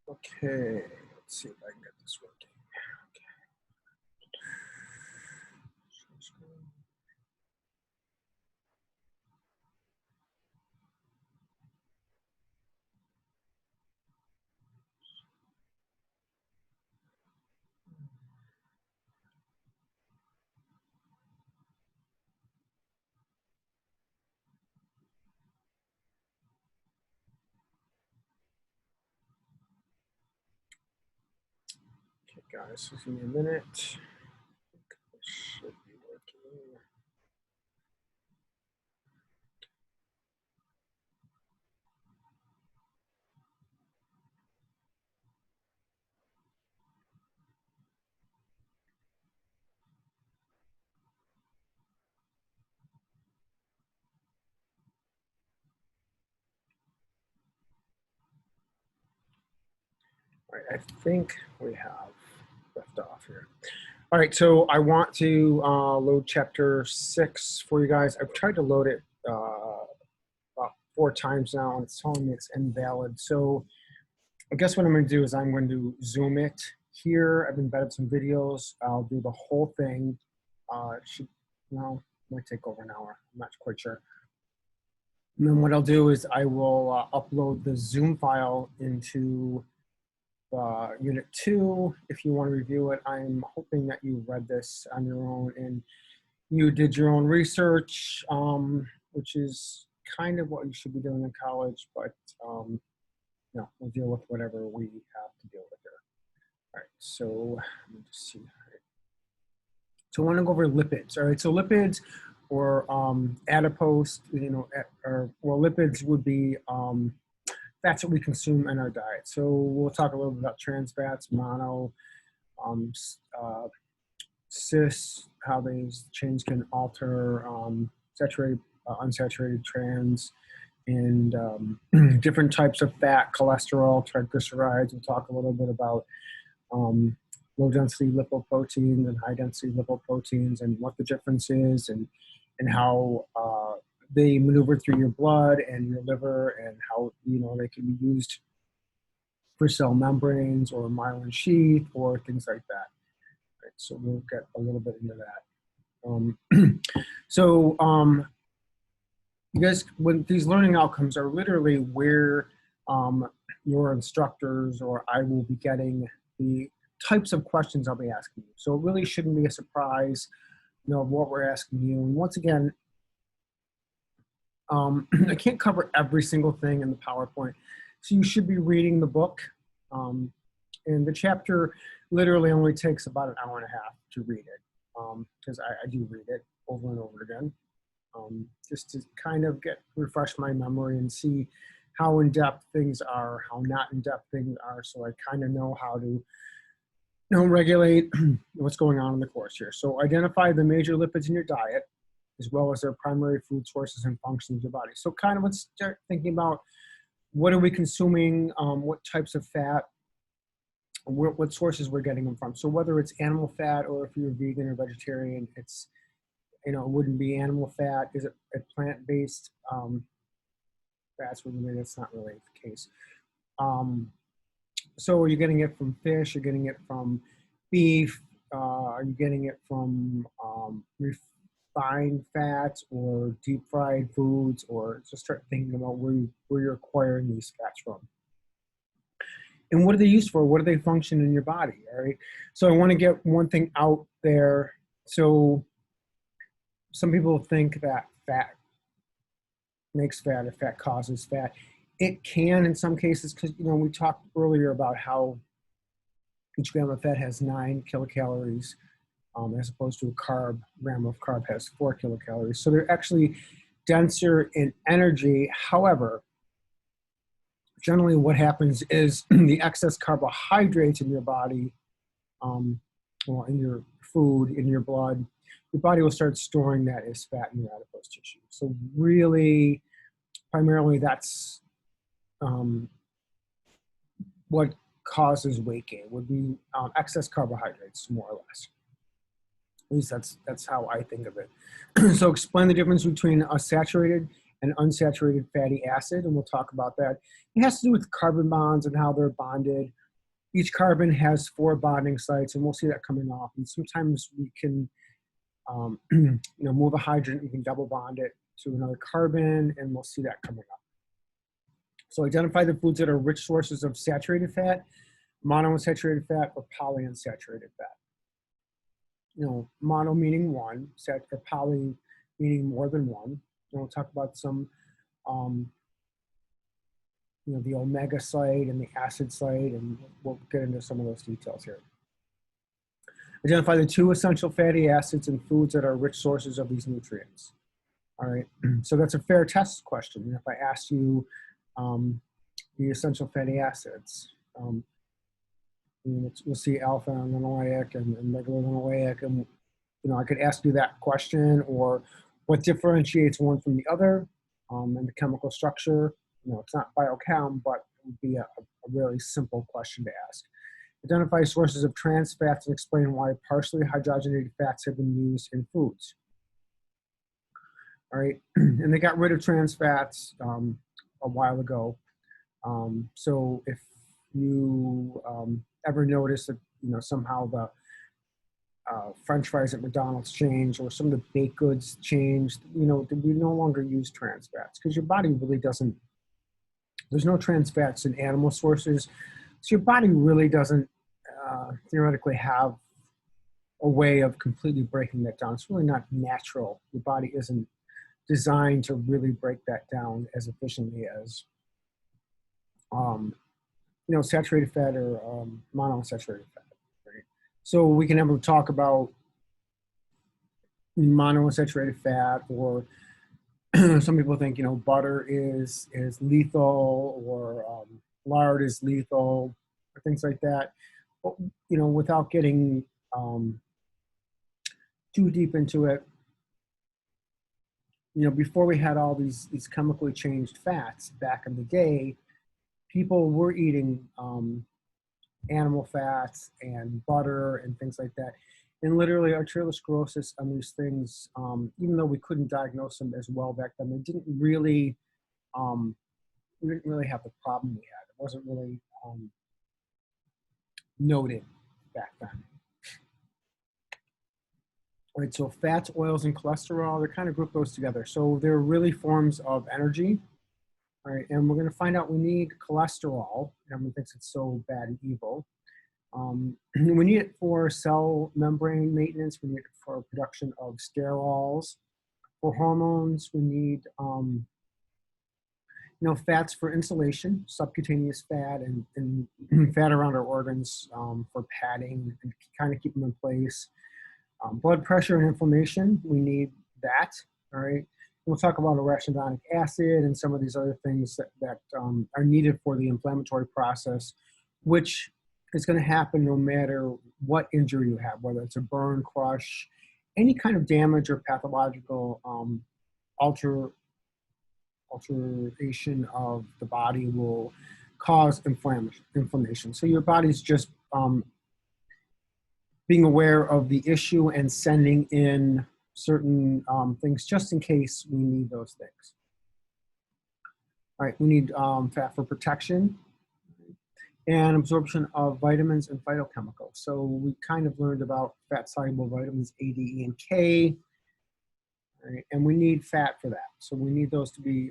Okay, let's see if I can get this working. Okay, guys, just give me a minute. This should be working. All right, I think we have left off here. All right, so I want to load chapter 6 for you guys. I've tried to load it about 4 times now, and it's telling me it's invalid. So I guess what I'm going to do is I'm going to zoom it here. I've embedded some videos. I'll do the whole thing. It should, no, it might take over an hour. I'm not quite sure. And then what I'll do is I will upload the Zoom file into Unit 2. If you want to review it, I'm hoping that you read this on your own and you did your own research, which is kind of what you should be doing in college, but no, we'll deal with whatever we have to deal with here. All right, so let me just see. So I want to go over lipids. All right, so lipids or adipose, well, lipids would be fats that we consume in our diet. So we'll talk a little bit about trans fats, mono, cis, how these chains can alter saturated, unsaturated, trans, and different types of fat, cholesterol, triglycerides. We'll talk a little bit about low-density lipoproteins and high-density lipoproteins and what the difference is and how they maneuver through your blood and your liver and how, they can be used for cell membranes or myelin sheath or things like that. Right, so we'll get a little bit into that. You guys, when these learning outcomes are literally where your instructors or I will be getting the types of questions I'll be asking you. So it really shouldn't be a surprise, of what we're asking you. And once again, I can't cover every single thing in the PowerPoint. So you should be reading the book. And the chapter literally only takes about an hour and a half to read it, because I do read it over and over again. Just to kind of refresh my memory and see how in-depth things are, how not in-depth things are, so I kind of know how to regulate what's going on in the course here. So identify the major lipids in your diet, as well as their primary food sources and functions of your body. So kind of let's start thinking about what are we consuming, what types of fat, what sources we're getting them from. So whether it's animal fat or if you're vegan or vegetarian, it's, it wouldn't be animal fat. Is it a plant-based fats? That's not really the case. So are you getting it from fish? You're getting it from beef? Are you getting it from refined fats or deep fried foods? Or just start thinking about where you're acquiring these fats from. And what are they used for? What do they function in your body? All right. So I want to get one thing out there. So some people think that fat makes fat or fat causes fat. It can in some cases, because we talked earlier about how each gram of fat has 9 kilocalories, as opposed to a gram of carb has 4 kilocalories. So they're actually denser in energy. However, generally what happens is the excess carbohydrates in your body, in your food, in your blood, your body will start storing that as fat in your adipose tissue. So really, primarily that's what causes weight gain, would be excess carbohydrates, more or less. At least that's how I think of it. So explain the difference between a saturated and unsaturated fatty acid, and we'll talk about that. It has to do with carbon bonds and how they're bonded. Each carbon has 4 bonding sites, and we'll see that coming off. And sometimes we can, move a hydrogen, we can double bond it to another carbon, and we'll see that coming up. So identify the foods that are rich sources of saturated fat, monounsaturated fat, or polyunsaturated fat. Mono meaning one, or poly meaning more than one. And we'll talk about some, the omega site and the acid site, and we'll get into some of those details here. Identify the 2 essential fatty acids in foods that are rich sources of these nutrients. All right, so that's a fair test question. And if I ask you the essential fatty acids, we'll see alpha-linoleic and megalolinoleic, and I could ask you that question, or what differentiates one from the other, and the chemical structure. It's not biochem, but it would be a really simple question to ask. Identify sources of trans fats and explain why partially hydrogenated fats have been used in foods. All right, and they got rid of trans fats a while ago. So if you ever notice that somehow the French fries at McDonald's changed, or some of the baked goods changed, we no longer use trans fats, because your body really doesn't. There's no trans fats in animal sources, so your body really doesn't theoretically have a way of completely breaking that down. It's really not natural. Your body isn't designed to really break that down as efficiently as saturated fat or monounsaturated fat. Right? So we can never talk about monounsaturated fat, or some people think butter is lethal, or lard is lethal, or things like that. But, without getting too deep into it, before we had all these chemically changed fats back in the day, people were eating animal fats and butter and things like that. And literally arteriosclerosis and these things, even though we couldn't diagnose them as well back then, they didn't really, we didn't really have the problem we had. It wasn't really noted back then. All right, so fats, oils, and cholesterol, they're kind of group those together. So they're really forms of energy. All right, and we're going to find out we need cholesterol. Everyone thinks it's so bad and evil. We need it for cell membrane maintenance. We need it for production of sterols. For hormones, we need fats for insulation, subcutaneous fat, and fat around our organs for padding and kind of keep them in place. Blood pressure and inflammation, we need that. All right. We'll talk about arachidonic acid and some of these other things that are needed for the inflammatory process, which is going to happen no matter what injury you have, whether it's a burn, crush, any kind of damage or pathological alteration of the body will cause inflammation. So your body's just being aware of the issue and sending in certain things just in case we need those things. All right, we need fat for protection and absorption of vitamins and phytochemicals. So we kind of learned about fat-soluble vitamins A, D, E, and K, right? And we need fat for that. So we need those to be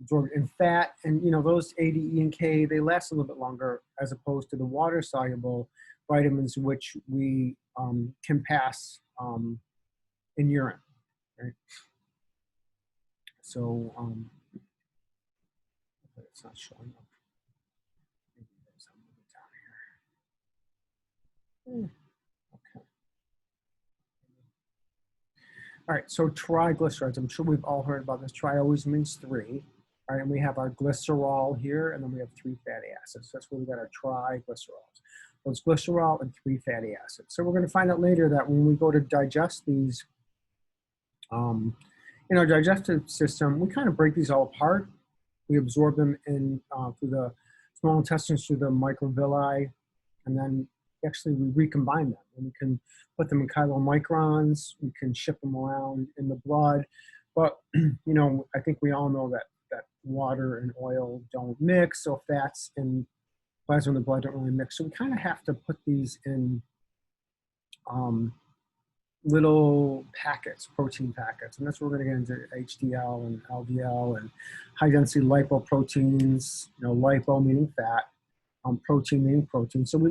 absorbed in fat. And those A, D, E, and K, they last a little bit longer as opposed to the water-soluble vitamins, which we can pass in urine, right? So it's not showing up. Maybe there's a little down here. Okay. All right, so triglycerides. I'm sure we've all heard about this. Tri always means 3. All right, and we have our glycerol here, and then we have 3 fatty acids. That's where we got our triglycerols. So it's glycerol and 3 fatty acids. So we're going to find out later that when we go to digest these, in our digestive system, we kind of break these all apart. We absorb them in through the small intestines, through the microvilli, and then actually we recombine them. And we can put them in chylomicrons. We can ship them around in the blood. But I think we all know that water and oil don't mix. So fats and plasma and the blood don't really mix. So we kind of have to put these in little packets, protein packets. And that's where we're going to get into HDL and LDL and high density lipoproteins, you know, lipo meaning fat, protein meaning protein. So we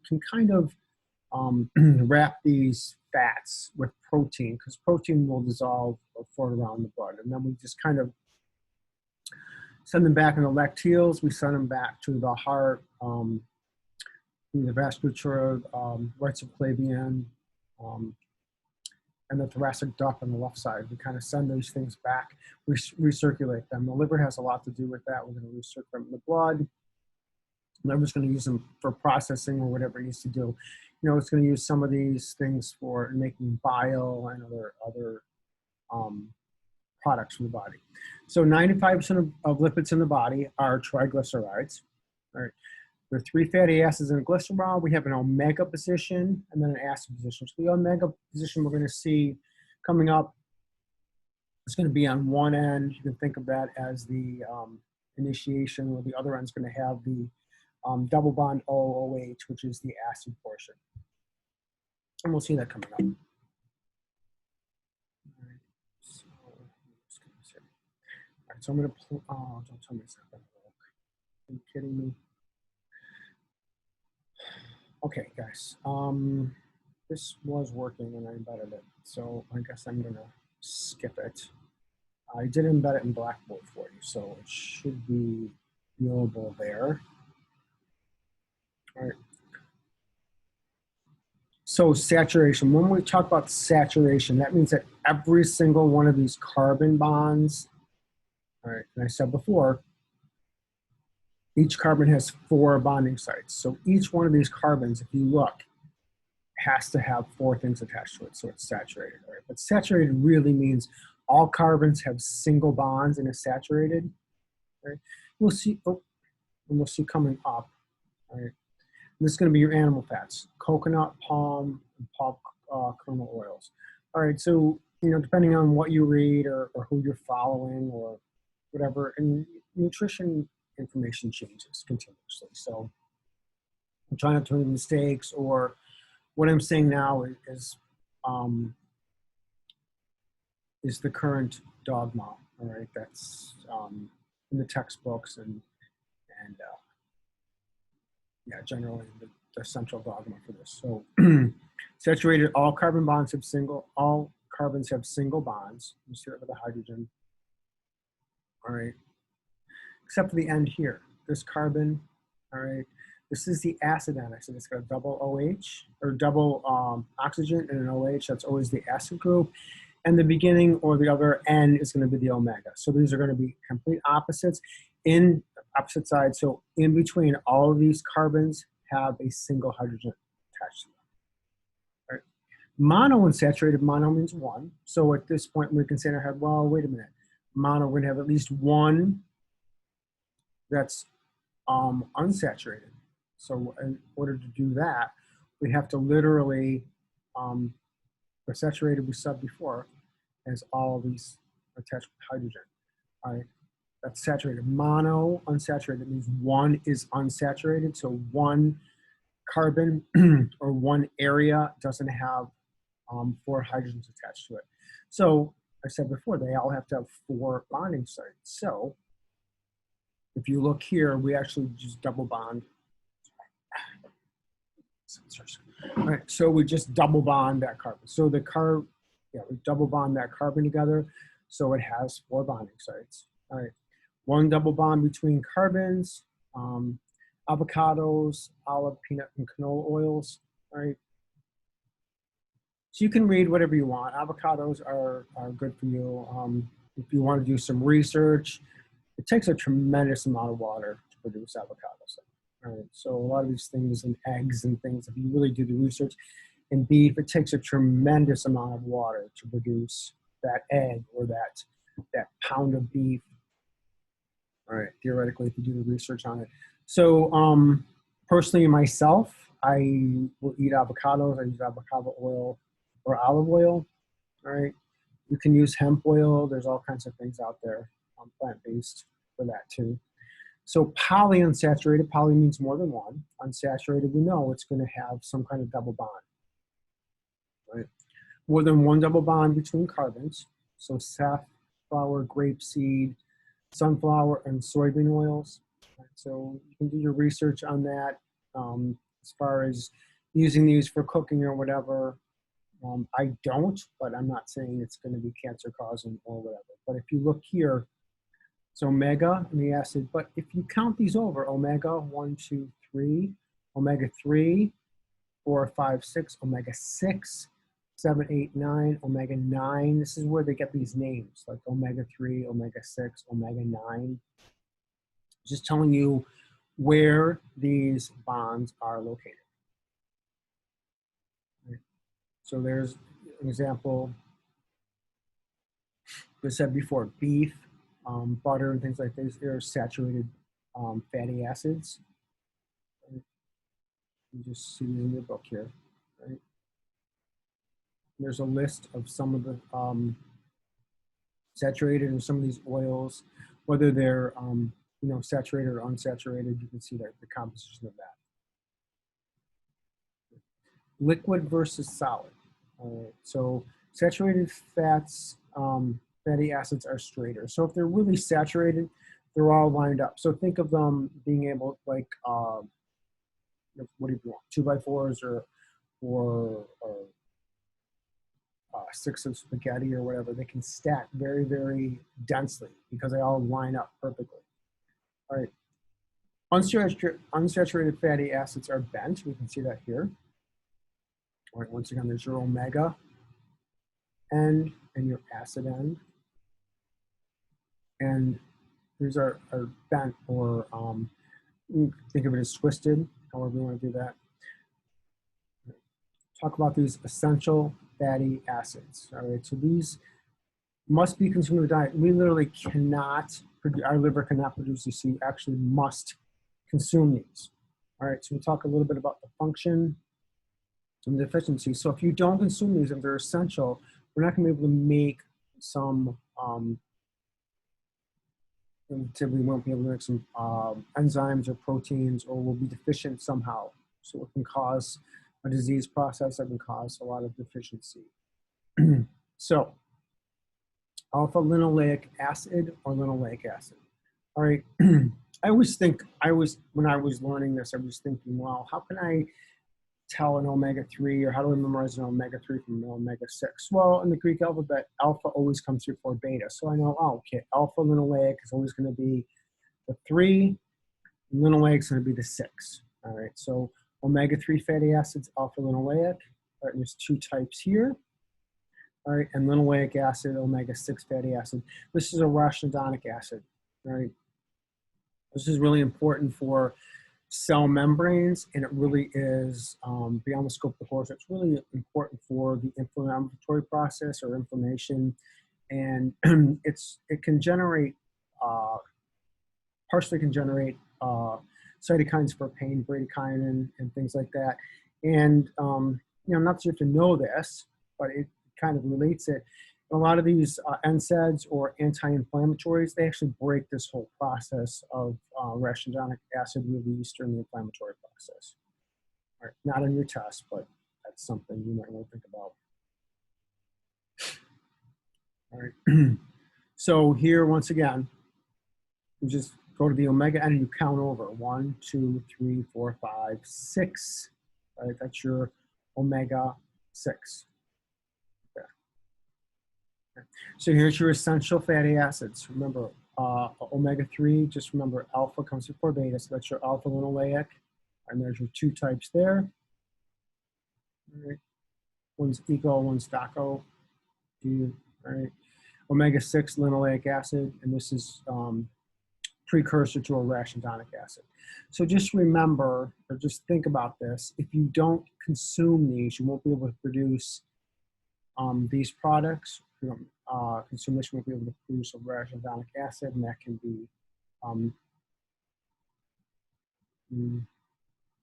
can kind of wrap these fats with protein, because protein will dissolve or float around the blood. And then we just kind of send them back in the lacteals. We send them back to the heart, through the vasculature, right subclavian, and the thoracic duct on the left side. We kind of send those things back, recirculate them. The liver has a lot to do with that. We're going to recirculate them in the blood. The liver's going to use them for processing or whatever it needs to do. You know, it's going to use some of these things for making bile and other products from the body. So 95% of lipids in the body are triglycerides. All right. There are 3 fatty acids and a glycerol. We have an omega position and then an acid position. So the omega position we're going to see coming up is going to be on one end. You can think of that as the initiation, or the other end is going to have the double bond OOH, which is the acid portion. And we'll see that coming up. All right, so I'm going to, oh, don't tell me it's not going to work. Are you kidding me? Okay, guys, this was working and I embedded it. So I guess I'm going to skip it. I did embed it in Blackboard for you, so it should be viewable there. All right. So saturation, when we talk about saturation, that means that every single one of these carbon bonds, all right, and I said before, each carbon has 4 bonding sites. So each one of these carbons, if you look, has to have 4 things attached to it, so it's saturated, right? But saturated really means all carbons have single bonds and is saturated, right? We'll see, and we'll see coming up, all right? This is going to be your animal fats: coconut, palm, and palm kernel oils. All right, so, you know, depending on what you read or who you're following or whatever, and nutrition information changes continuously. So I'm trying not to make mistakes, or what I'm saying now is the current dogma, all right? That's in the textbooks and yeah, generally the central dogma for this. So saturated, all carbons have single bonds. You see that with the hydrogen. All right, except for the end here. This carbon, all right, this is the acid end. I said it's got a double OH, or double oxygen and an OH. That's always the acid group. And the beginning, or the other end, is going to be the omega. So these are going to be complete opposites in opposite sides. So in between, all of these carbons have a single hydrogen attached to them. All right. Monounsaturated, mono means 1. So at this point, we can say in our head, well, wait a minute. Mono, we're going to have at least 1 that's unsaturated. So in order to do that, we have to literally, the saturated we said before, has all these attached with hydrogen. All right, that's saturated. Mono unsaturated means 1 is unsaturated. So 1 carbon or 1 area doesn't have 4 hydrogens attached to it. So I said before, they all have to have 4 bonding sites. So if you look here, we actually just double bond. All right, so we just double bond that carbon. So the we double bond that carbon together, so it has 4 bonding sites. All right, 1 double bond between carbons, avocados, olive, peanut, and canola oils. All right, so you can read whatever you want. Avocados are good for you. If you want to do some research, it takes a tremendous amount of water to produce avocados. All right, so a lot of these things and eggs and things, if you really do the research, and beef, it takes a tremendous amount of water to produce that egg or that pound of beef. All right, theoretically, if you do the research on it. So personally, myself, I will eat avocados. I use avocado oil or olive oil. All right, you can use hemp oil. There's all kinds of things out there, plant-based for that too. So polyunsaturated, poly means more than one. Unsaturated, we know it's going to have some kind of double bond, right? More than one double bond between carbons. So safflower, grapeseed, sunflower, and soybean oils. Right? So you can do your research on that as far as using these for cooking or whatever. I don't, but I'm not saying it's going to be cancer causing or whatever. But if you look here, it's omega in the acid, but if you count these over, omega 1, 2, 3, omega 3, 4, 5, 6, omega 6, 7, 8, 9, omega 9. This is where they get these names like omega 3, omega 6, omega 9. Just telling you where these bonds are located. Right? So there's an example. I said before, beef, butter, and things like this are saturated fatty acids. Right? You just see these in your book here. Right? There's a list of some of the saturated and some of these oils, whether they're saturated or unsaturated. You can see that the composition of that. Liquid versus solid. All right. So saturated fats, fatty acids are straighter. So if they're really saturated, they're all lined up. So think of them being able, like, what do you want, 2x4s or 6 of spaghetti or whatever. They can stack very, very densely because they all line up perfectly. All right. Unsaturated fatty acids are bent. We can see that here. All right, once again, there's your omega end and your acid end. And these are bent, or think of it as twisted, however you want to do that. Talk about these essential fatty acids. All right, so these must be consumed in the diet. We literally cannot, our liver cannot produce these, so you actually must consume these. All right, so we'll talk a little bit about the function and deficiency. So if you don't consume these, if they're essential, we're not going to be able to make some, we won't be able to make some enzymes or proteins, or we'll be deficient somehow. So it can cause a disease process that can cause a lot of deficiency. So alpha linoleic acid or linoleic acid. All right. I always think, when I was learning this, I was thinking, well, how can I tell an omega-3, or how do I memorize an omega-3 from an omega-6? Well, in the Greek alphabet, alpha always comes before beta. So I know, oh, okay, alpha linoleic is always going to be the 3, and linoleic is going to be the 6. All right, so omega-3 fatty acids, alpha linoleic. All right, and there's 2 types here. All right, and linoleic acid, omega-6 fatty acid. This is a arachidonic acid. All right, this is really important for cell membranes, and it really is beyond the scope of the course. It's really important for the inflammatory process or inflammation, and it can generate, partially can generate cytokines for pain, bradykinin, and things like that. And not that you have to know this, but it kind of relates it. A lot of these NSAIDs or anti-inflammatories, they actually break this whole process of arachidonic acid release during the inflammatory process. All right, not on your test, but that's something you might want to think about. All right, so here, once again, you just go to the omega and you count over 1, 2, 3, 4, 5, 6. All right, that's your omega-6. So here's your essential fatty acids. Remember, omega-3, just remember alpha comes before beta, so that's your alpha linoleic, and there's your 2 types there. All right. One's eco, one's DACO. All right. Omega-6 linoleic acid, and this is precursor to arachidonic acid. So just remember, or just think about this, if you don't consume these, you won't be able to produce these products. Consume this, you won't be able to produce arachidonic acid, and that can be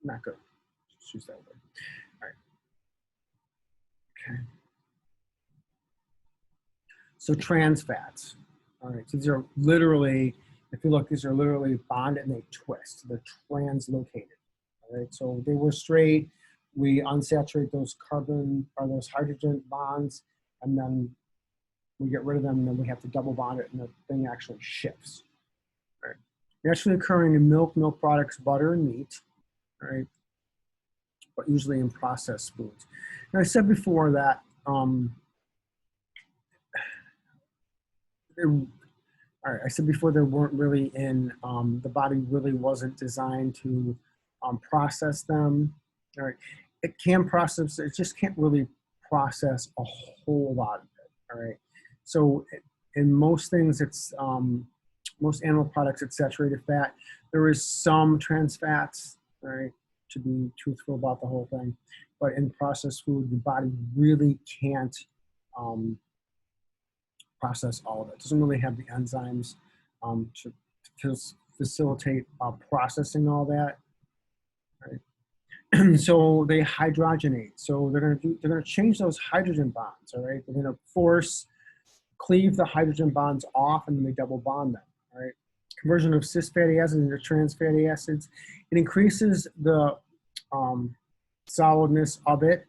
not good. Just use that word. All right. Okay. So trans fats. All right. So these are literally If you look, these are literally bonded and they twist. They're translocated. All right, so they were straight. We unsaturate those carbon or those hydrogen bonds, and then we get rid of them, and then we have to double bond it, and the thing actually shifts. All right. Naturally occurring in milk, milk products, butter, and meat. All right, but usually in processed foods. Now, I said before that I said before they weren't really in, the body really wasn't designed to process them. All right, it can process, it just can't really process a whole lot of it. All right, so in most things, it's most animal products, it's saturated fat. There is some trans fats, all right, to be truthful about the whole thing, but in processed food, the body really can't process all of it. It doesn't really have the enzymes to facilitate processing all that. Right? So they hydrogenate. So they're going to change those hydrogen bonds. All right, they're going to cleave the hydrogen bonds off, and then they double bond them. All right, conversion of cis fatty acids into trans fatty acids. It increases the solidness of it.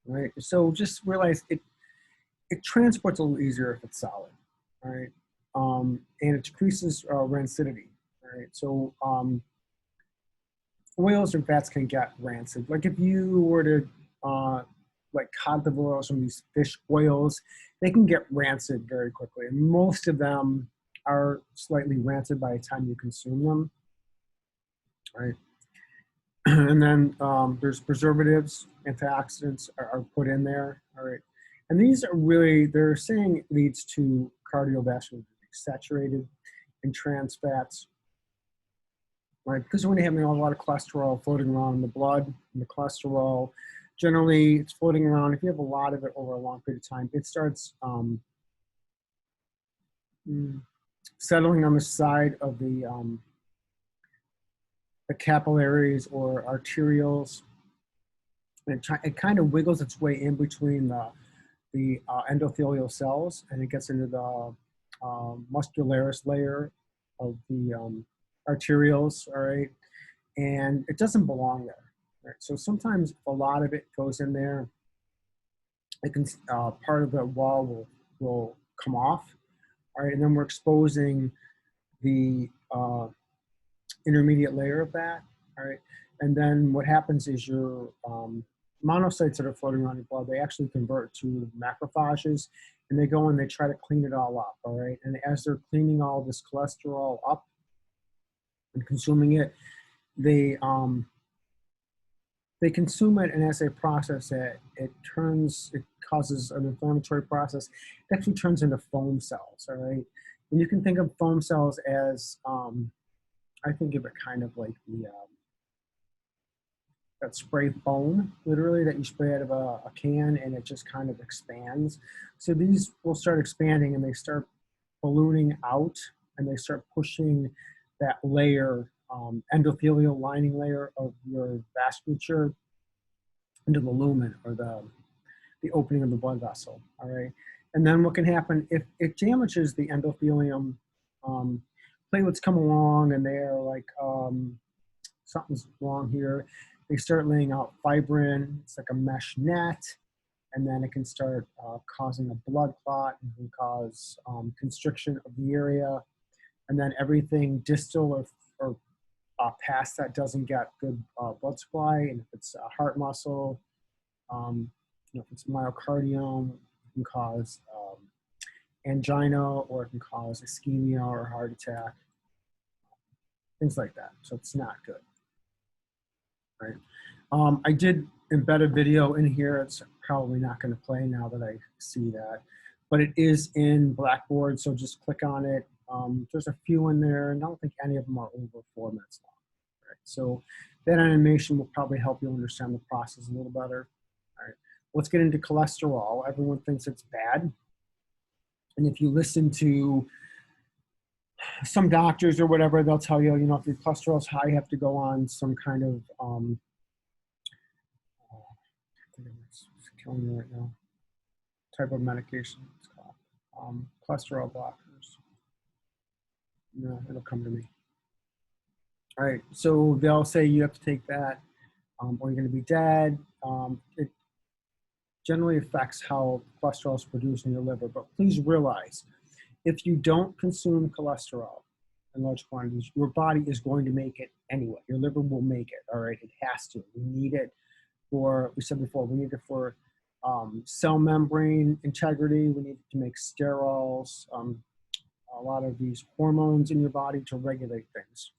Right, so just realize it transports a little easier if it's solid, all right? And it decreases rancidity, all right? So oils and fats can get rancid. Like if you were to, like cod liver oil, some of these fish oils, they can get rancid very quickly. And most of them are slightly rancid by the time you consume them, all right? And then there's preservatives, antioxidants are put in there, all right? And these are really, they're saying it leads to cardiovascular disease, saturated in trans fats, right? Because when you have a lot of cholesterol floating around in the blood, and the cholesterol, generally it's floating around. If you have a lot of it over a long period of time, it starts settling on the side of the capillaries or arterioles. And it kind of wiggles its way in between the endothelial cells, and it gets into the muscularis layer of the arterioles, all right? And it doesn't belong there, right? So sometimes if a lot of it goes in there, it can, part of the wall will come off, all right? And then we're exposing the intermediate layer of that, all right? And then what happens is your monocytes that are floating around your blood, they actually convert to macrophages, and they go and they try to clean it all up, all right? And as they're cleaning all this cholesterol up and consuming it, they consume it, and as they process it, it causes an inflammatory process. It actually turns into foam cells, all right? And you can think of foam cells as, I think of it kind of like that spray foam, literally, that you spray out of a can, and it just kind of expands. So these will start expanding, and they start ballooning out, and they start pushing that layer, endothelial lining layer of your vasculature into the lumen, or the opening of the blood vessel, all right? And then what can happen, if it damages the endothelium, platelets come along, and they're like, something's wrong here. They start laying out fibrin. It's like a mesh net, and then it can start causing a blood clot, and can cause constriction of the area, and then everything distal or past that doesn't get good blood supply. And if it's a heart muscle, if it's myocardium, it can cause angina, or it can cause ischemia or heart attack, things like that. So it's not good. Right. I did embed a video in here. It's probably not going to play now that I see that, but it is in Blackboard, so just click on it. There's a few in there, and I don't think any of them are over 4 minutes long. Right. So that animation will probably help you understand the process a little better. All right. Let's get into cholesterol. Everyone thinks it's bad, and if you listen to some doctors or whatever, they'll tell you, if your cholesterol's high, you have to go on some kind of, it's killing me right now, type of medication. It's called cholesterol blockers. No, it'll come to me. All right, so they'll say you have to take that or you're going to be dead. It generally affects how cholesterol is produced in your liver, but please realize if you don't consume cholesterol in large quantities, your body is going to make it anyway. Your liver will make it, all right? It has to. We need it for, we said before, we need it for cell membrane integrity. We need it to make sterols, a lot of these hormones in your body to regulate things.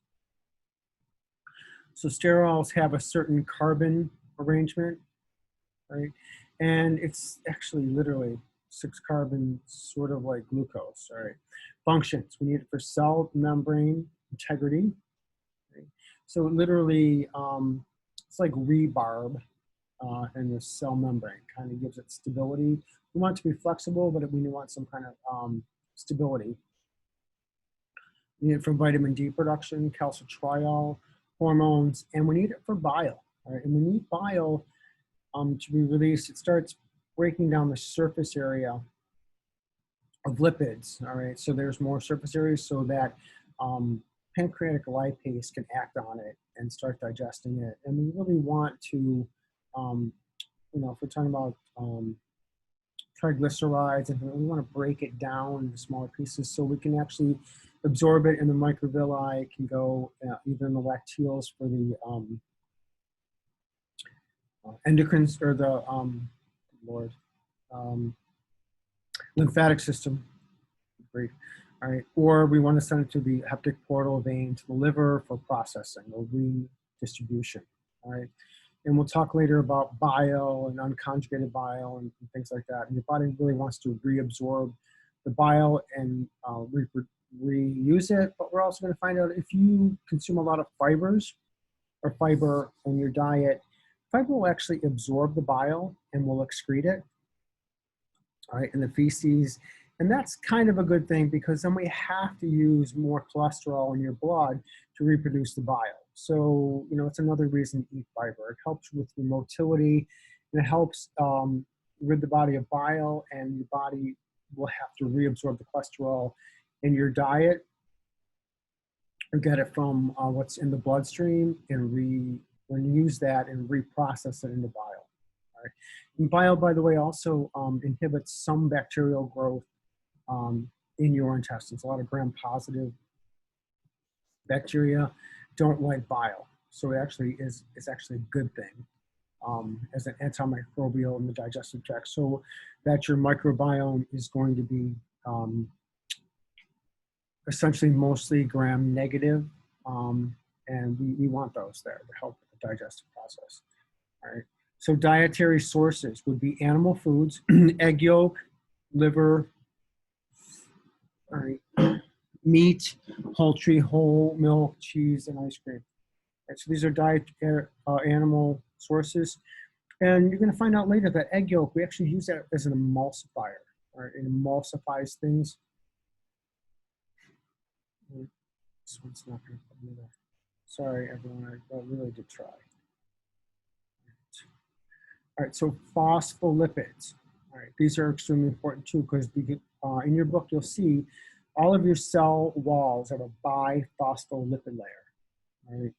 So sterols have a certain carbon arrangement, right? And it's actually literally 6 carbons, sort of like glucose, all right? Functions, we need it for cell membrane integrity. Right? So literally, it's like rebarb in the cell membrane, kind of gives it stability. We want it to be flexible, but we want some kind of stability. We need it for vitamin D production, calcitriol, hormones, and we need it for bile. All right? And we need bile to be released. It starts breaking down the surface area of lipids. All right, so there's more surface area so that pancreatic lipase can act on it and start digesting it. And we really want to, you know, if we're talking about triglycerides, and we want to break it down into smaller pieces so we can actually absorb it in the microvilli. It can go either in the lacteals for the endocrines or the lymphatic system. Great. All right. Or we want to send it to the hepatic portal vein to the liver for processing or redistribution. All right. And we'll talk later about bile and unconjugated bile and things like that. And your body really wants to reabsorb the bile and reuse it. But we're also going to find out if you consume a lot of fibers or fiber in your diet, fiber will actually absorb the bile and will excrete it, all right, in the feces. And that's kind of a good thing because then we have to use more cholesterol in your blood to reproduce the bile. So, you know, it's another reason to eat fiber. It helps with your motility and it helps rid the body of bile, and your body will have to reabsorb the cholesterol in your diet or get it from what's in the bloodstream and use that and reprocess it into bile. All right. And bile, by the way, also inhibits some bacterial growth in your intestines. A lot of gram-positive bacteria don't like bile, so it actually is actually a good thing as an antimicrobial in the digestive tract, so that your microbiome is going to be essentially mostly gram-negative, and we want those there to help with the digestive process. All right. So dietary sources would be animal foods, egg yolk, liver, all right, meat, poultry, whole milk, cheese, and ice cream. Right, so these are animal sources. And you're going to find out later that egg yolk, we actually use that as an emulsifier. Right? It emulsifies things. This one's not going to put me there. Sorry, everyone. I really did try. All right, so phospholipids. All right, these are extremely important too because in your book you'll see all of your cell walls have a biphospholipid layer. All right.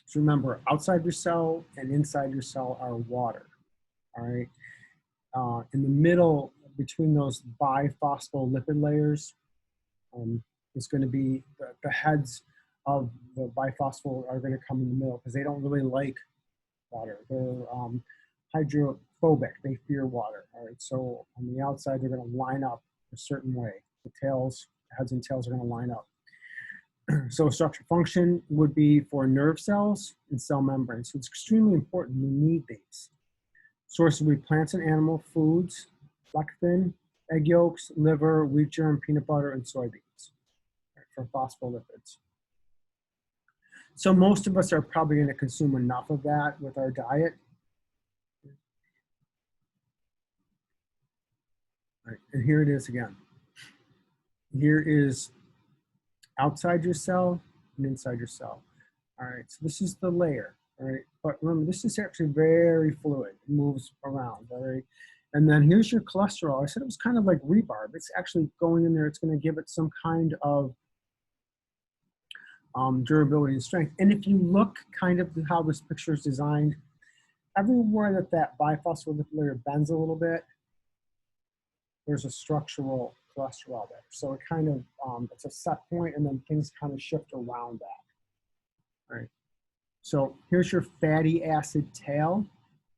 So remember, outside your cell and inside your cell are water. All right. In the middle between those biphospholipid layers is going to be the heads of the biphosphol are going to come in the middle because they don't really like water. They're hydrophobic. They fear water. All right. So on the outside, they're going to line up a certain way. The heads and tails are going to line up. So structure function would be for nerve cells and cell membranes. So it's extremely important. We need these. Sources would be plants and animal foods, lecithin, egg yolks, liver, wheat germ, peanut butter, and soybeans for phospholipids. So most of us are probably going to consume enough of that with our diet. All right, and here it is again. Here is outside your cell and inside your cell. All right, so this is the layer, all right? But remember, this is actually very fluid. It moves around, all right? And then here's your cholesterol. I said it was kind of like rebarb. It's actually going in there. It's going to give it some kind of durability and strength. And if you look kind of how this picture is designed, everywhere that that biphospholipid layer bends a little bit, there's a structural cholesterol there. So it kind of, it's a set point, and then things kind of shift around that. All right. So here's your fatty acid tail.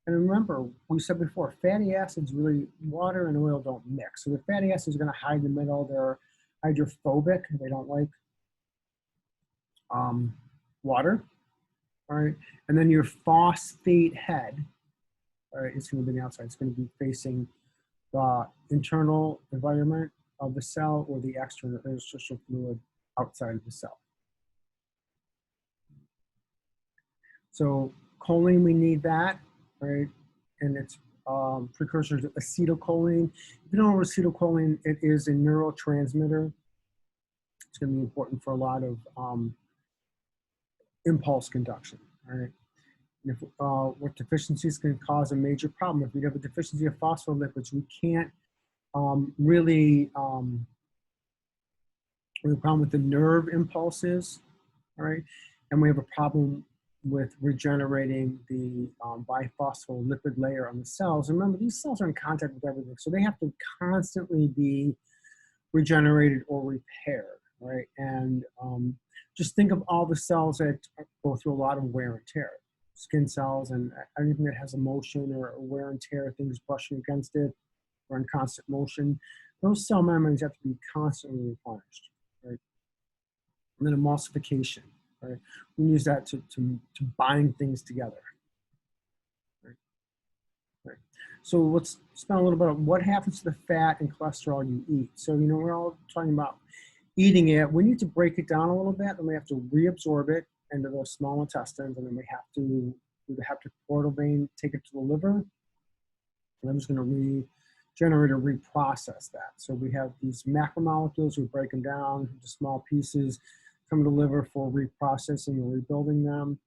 And remember, we said before, fatty acids really, water and oil don't mix. So the fatty acids are going to hide in the middle. They're hydrophobic. They don't like water. All right. And then your phosphate head, all right, it's going to be on the outside. It's going to be facing the internal environment of the cell or the external interstitial fluid outside of the cell. So choline, we need that, right? And it's precursor to acetylcholine. If you don't know acetylcholine, it is a neurotransmitter. It's going to be important for a lot of impulse conduction, right? And if, what deficiencies can cause a major problem. If we have a deficiency of phospholipids, we can't really, we have a problem with the nerve impulses, all right? And we have a problem with regenerating the biphospholipid layer on the cells. And remember, these cells are in contact with everything, so they have to constantly be regenerated or repaired, right? And just think of all the cells that go through a lot of wear and tear. Skin cells and anything that has a motion or wear and tear, things brushing against it or in constant motion. Those cell membranes have to be constantly replenished, right? And then emulsification, right? We use that to bind things together, right? Right. So let's spend a little bit on what happens to the fat and cholesterol you eat. So, you know, we're all talking about eating it. We need to break it down a little bit, and we have to reabsorb it into the small intestines, and then we have to do the hepatoportal vein, take it to the liver, and I'm just going to regenerate or reprocess that. So we have these macromolecules, we break them down into small pieces, come to the liver for reprocessing and rebuilding them.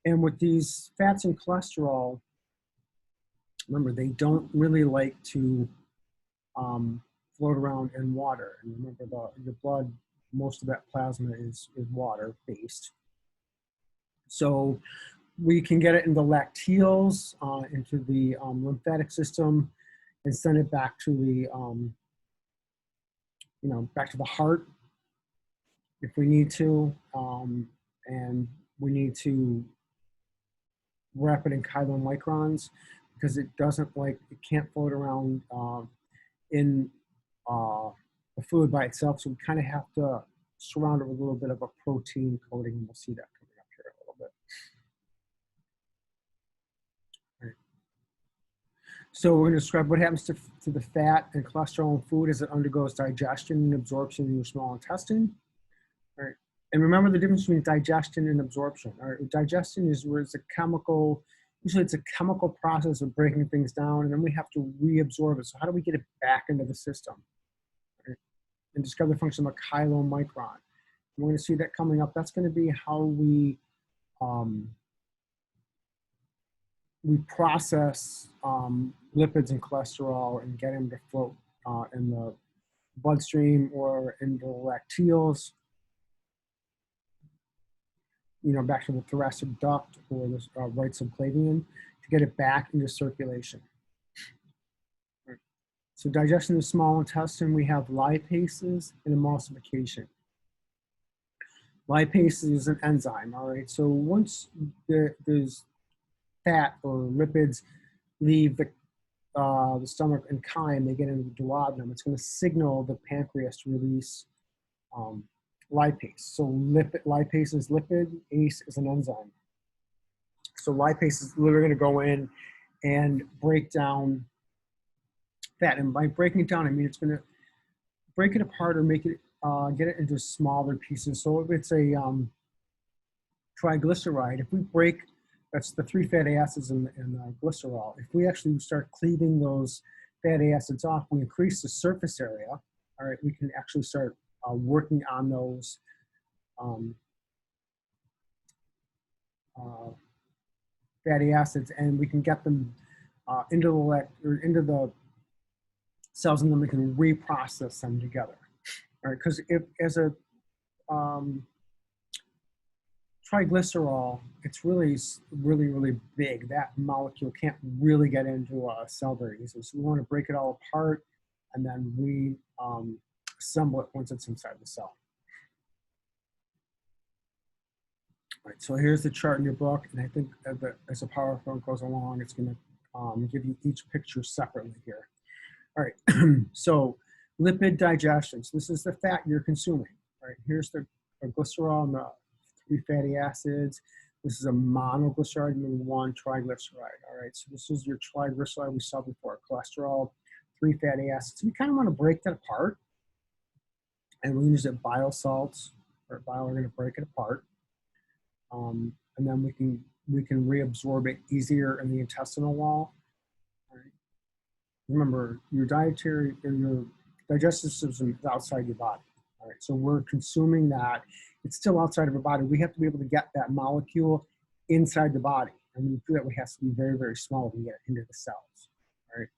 And with these fats and cholesterol, remember, they don't really like to float around in water. And remember, the blood, most of that plasma is water-based. So we can get it into lacteals, into the lymphatic system, and send it back to the, you know, back to the heart if we need to. And we need to wrap it in chylomicrons because it doesn't like, it can't float around in the fluid by itself. So we kind of have to surround it with a little bit of a protein coating, and we'll see that coming up here a little bit. Right. So we're going to describe what happens to the fat and cholesterol in food as it undergoes digestion and absorption in your small intestine. Right. And remember the difference between digestion and absorption. Right. Digestion is where it's a chemical, usually it's a chemical process of breaking things down, and then we have to reabsorb it. So how do we get it back into the system? Right. And discover the function of a chylomicron. And we're going to see that coming up. That's going to be how we process lipids and cholesterol and get them to float in the bloodstream or in the lacteals, you know, back to the thoracic duct or the right subclavian to get it back into circulation. Right. So digestion of the small intestine, we have lipases and emulsification. Lipase is an enzyme, all right? So once there's fat or lipids leave the stomach and chyme, they get into the duodenum, it's going to signal the pancreas to release lipase. So lipase is lipid, ACE is an enzyme. So lipase is literally going to go in and break down fat. And by breaking it down, I mean it's going to break it apart or make it, get it into smaller pieces. So if it's a triglyceride, if we break, that's the 3 fatty acids in glycerol. If we actually start cleaving those fatty acids off, we increase the surface area. All right, we can actually start working on those fatty acids, and we can get them into the cells, and then we can reprocess them together. All right, because if as a triglycerol, it's really big. That molecule can't really get into a cell very easily. So we want to break it all apart and then assemble it once it's inside the cell. All right, so here's the chart in your book, and I think as the PowerPoint goes along, it's going to give you each picture separately here. All right, so lipid digestion. So this is the fat you're consuming. All right, here's the glycerol and the 3 fatty acids. This is a monoglyceride and 1 triglyceride. All right, so this is your triglyceride we saw before, cholesterol, 3 fatty acids. We kind of want to break that apart, and we use it bile salts or bile. We're going to break it apart, and then we can reabsorb it easier in the intestinal wall. All right. Remember, your digestive system is outside your body. All right, so we're consuming that. It's still outside of our body. We have to be able to get that molecule inside the body. And when we do that, we have to be very small to get it into the cells. All right.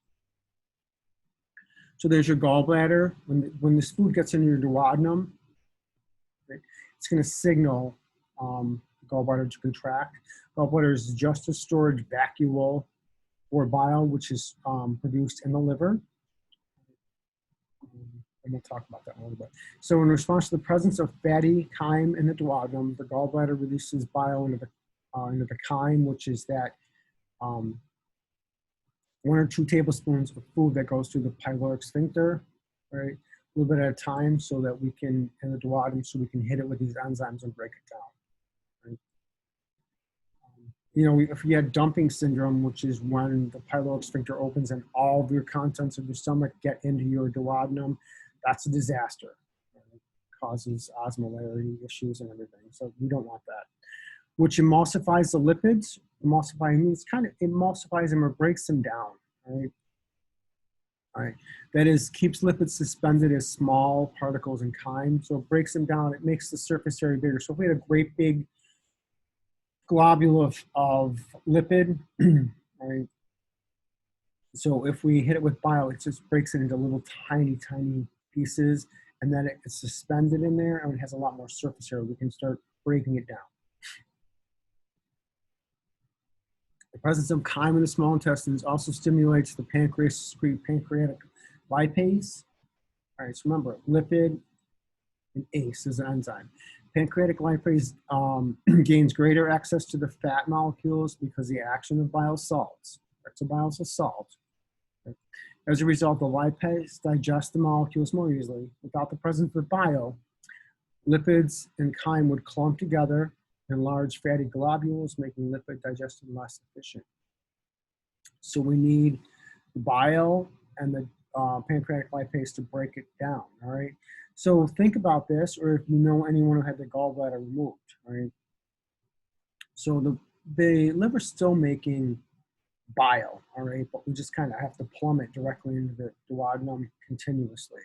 So there's your gallbladder. When this food gets into your duodenum, right, it's going to signal the gallbladder to contract. Gallbladder is just a storage vacuole for bile, which is produced in the liver. And we'll talk about that in a little bit. So in response to the presence of fatty chyme in the duodenum, the gallbladder releases bile into the chyme, which is that 1 or 2 tablespoons of food that goes through the pyloric sphincter, right? A little bit at a time, so that we can, in the duodenum, so we can hit it with these enzymes and break it down. Right? You know, if you had dumping syndrome, which is when the pyloric sphincter opens and all of your contents of your stomach get into your duodenum, that's a disaster. It causes osmolarity issues and everything. So we don't want that. Which emulsifies the lipids. Emulsifying means it emulsifies them or breaks them down. Right? All right. That is, keeps lipids suspended as small particles in chyme. So it breaks them down. It makes the surface area bigger. So if we had a great big globule of lipid, right? So if we hit it with bile, it just breaks it into little tiny pieces, and then it's suspended in there, and it has a lot more surface area. We can start breaking it down. The presence of chyme in the small intestines also stimulates the pancreas to secrete pancreatic lipase. All right, so remember, lipid and ACE is an enzyme. Pancreatic lipase gains greater access to the fat molecules because of the action of bile salts. Right, so bile is a salt. Right. As a result, the lipase digests the molecules more easily. Without the presence of bile, lipids and chyme would clump together in large fatty globules, making lipid digestion less efficient. So we need the bile and the pancreatic lipase to break it down, all right? So think about this, or if you know anyone who had the gallbladder removed, all right? So the liver's still making bile, all right? But we just kind of have to plumb it directly into the duodenum continuously,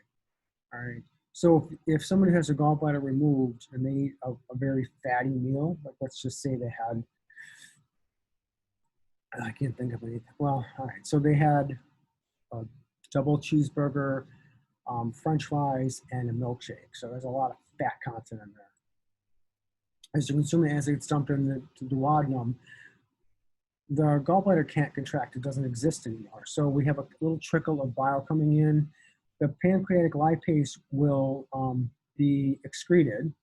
all right? So if somebody has a gallbladder removed and they eat a very fatty meal, like let's just say they had, I can't think of anything. Well, all right, so they had a double cheeseburger, French fries, and a milkshake. So there's a lot of fat content in there. As you consume it, as it gets dumped into the duodenum, the gallbladder can't contract. It doesn't exist anymore. So we have a little trickle of bile coming in. The pancreatic lipase will be excreted.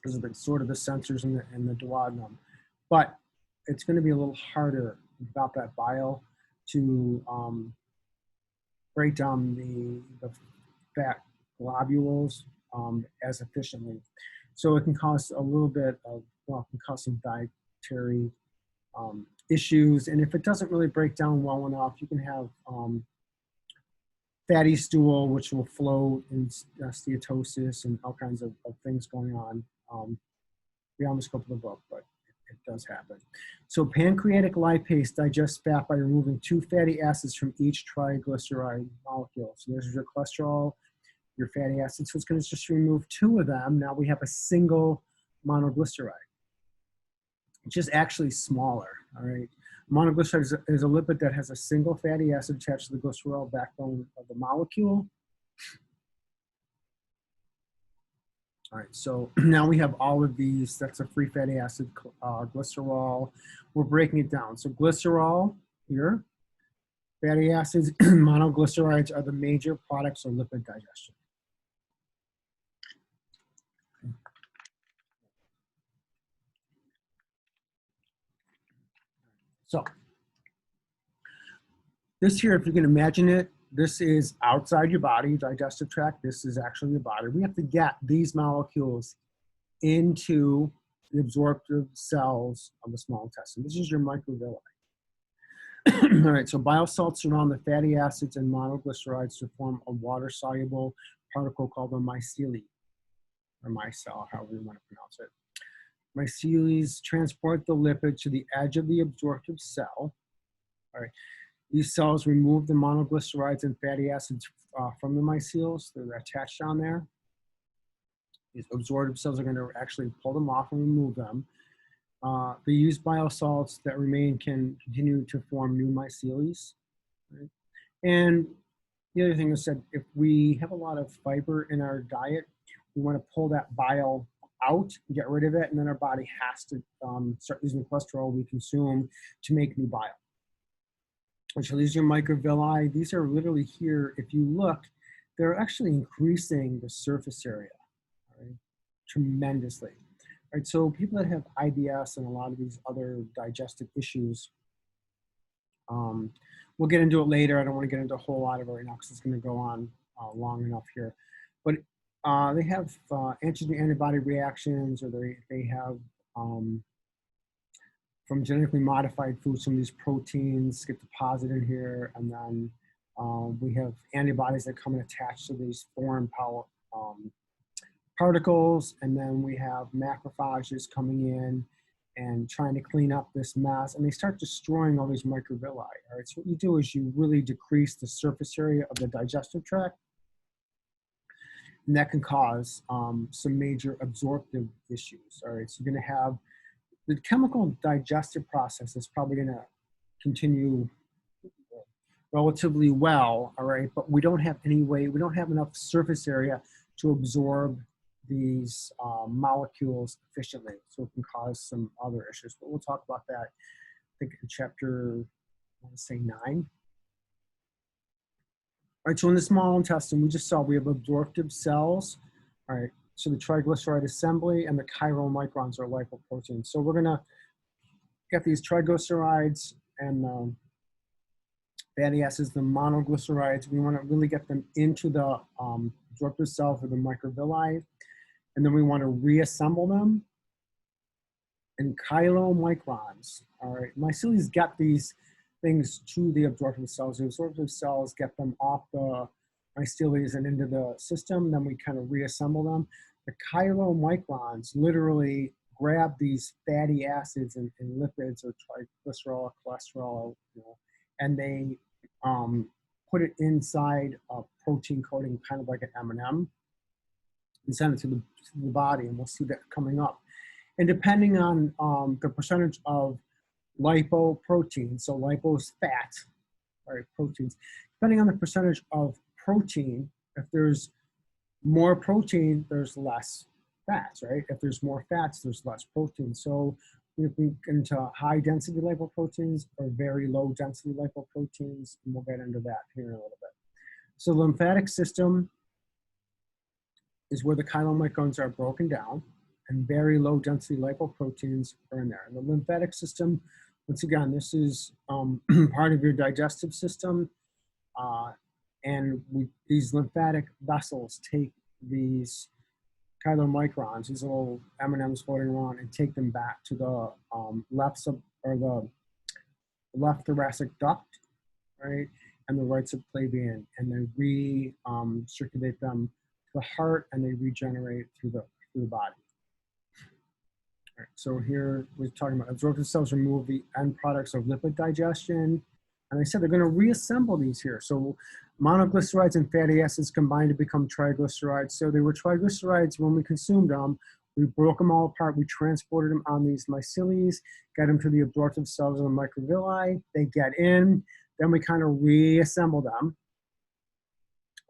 Those are sort of the sensors in the duodenum. But it's going to be a little harder without that bile to break down the fat globules as efficiently. So it can cause a little bit of, well, it can cause some dietary issues. And if it doesn't really break down well enough, you can have fatty stool, which will float, in steatosis and all kinds of things going on. We almost go to the book, but it does happen. So pancreatic lipase digests fat by removing 2 fatty acids from each triglyceride molecule. So there's your cholesterol, your fatty acids. So it's going to just remove 2 of them. Now we have a single monoglyceride, which is actually smaller, all right? Monoglyceride is a lipid that has a single fatty acid attached to the glycerol backbone of the molecule. All right, so now we have all of these. That's a free fatty acid, glycerol. We're breaking it down. So glycerol here, fatty acids, monoglycerides are the major products of lipid digestion. So this here, if you can imagine it, this is outside your body, digestive tract. This is actually your body. We have to get these molecules into the absorptive cells of the small intestine. This is your microvilli. All right, so bile salts surround the fatty acids and monoglycerides to form a water-soluble particle called a myceli, or micelle, however you want to pronounce it. Myceles transport the lipid to the edge of the absorptive cell. All right, these cells remove the monoglycerides and fatty acids from the micelles. They're attached on there. These absorptive cells are going to actually pull them off and remove them. The used bile salts that remain can continue to form new myceles. Right? And the other thing is that if we have a lot of fiber in our diet, we want to pull that bile out, get rid of it, and then our body has to start using the cholesterol we consume to make new bile. So these are your microvilli. These are literally here. If you look, they're actually increasing the surface area, right, tremendously. Right, so people that have IBS and a lot of these other digestive issues, we'll get into it later. I don't want to get into a whole lot of it right now because it's going to go on long enough here. But they have antigen-antibody reactions, or they have from genetically modified foods, some of these proteins get deposited in here, and then we have antibodies that come and attach to these foreign particles, and then we have macrophages coming in and trying to clean up this mess, and they start destroying all these microvilli. All right, so what you do is you really decrease the surface area of the digestive tract, and that can cause some major absorptive issues. All right, so you're going to have the chemical digestive process is probably going to continue relatively well, all right, but we don't have any way, we don't have enough surface area to absorb these molecules efficiently, so it can cause some other issues, but we'll talk about that, I think, in chapter, I want to say 9. All right, so in the small intestine, we just saw we have absorptive cells, all right, so the triglyceride assembly and the chylomicrons are lipoproteins. So we're gonna get these triglycerides and fatty acids, the monoglycerides. We wanna really get them into the absorptive cells or the microvilli, and then we wanna reassemble them. And chylomicrons, all right, myceles get these things to the absorptive cells. The absorptive cells get them off the myceles and into the system, then we kind of reassemble them. The chylomicrons literally grab these fatty acids and lipids, or triglycerol, cholesterol, you know, and they put it inside a protein coating, kind of like an M&M, and send it to the body, and we'll see that coming up. And depending on the percentage of lipoprotein, so lipo is fat, right, proteins, depending on the percentage of protein, if there's more protein, there's less fats, right? If there's more fats, there's less protein. So if we get into high density lipoproteins or very low density lipoproteins, and we'll get into that here in a little bit. So the lymphatic system is where the chylomicrons are broken down, and very low density lipoproteins are in there. And the lymphatic system, once again, this is part of your digestive system. And these lymphatic vessels take these chylomicrons, these little M&Ms floating around, and take them back to the left thoracic duct, right, and the right subclavian, and then circulate them to the heart, and they regenerate through the body. All right, so here we're talking about absorptive cells remove the end products of lipid digestion. And I said they're going to reassemble these here. So monoglycerides and fatty acids combine to become triglycerides. So they were triglycerides when we consumed them. We broke them all apart. We transported them on these myceles, got them to the absorptive cells of the microvilli. They get in. Then we kind of reassemble them.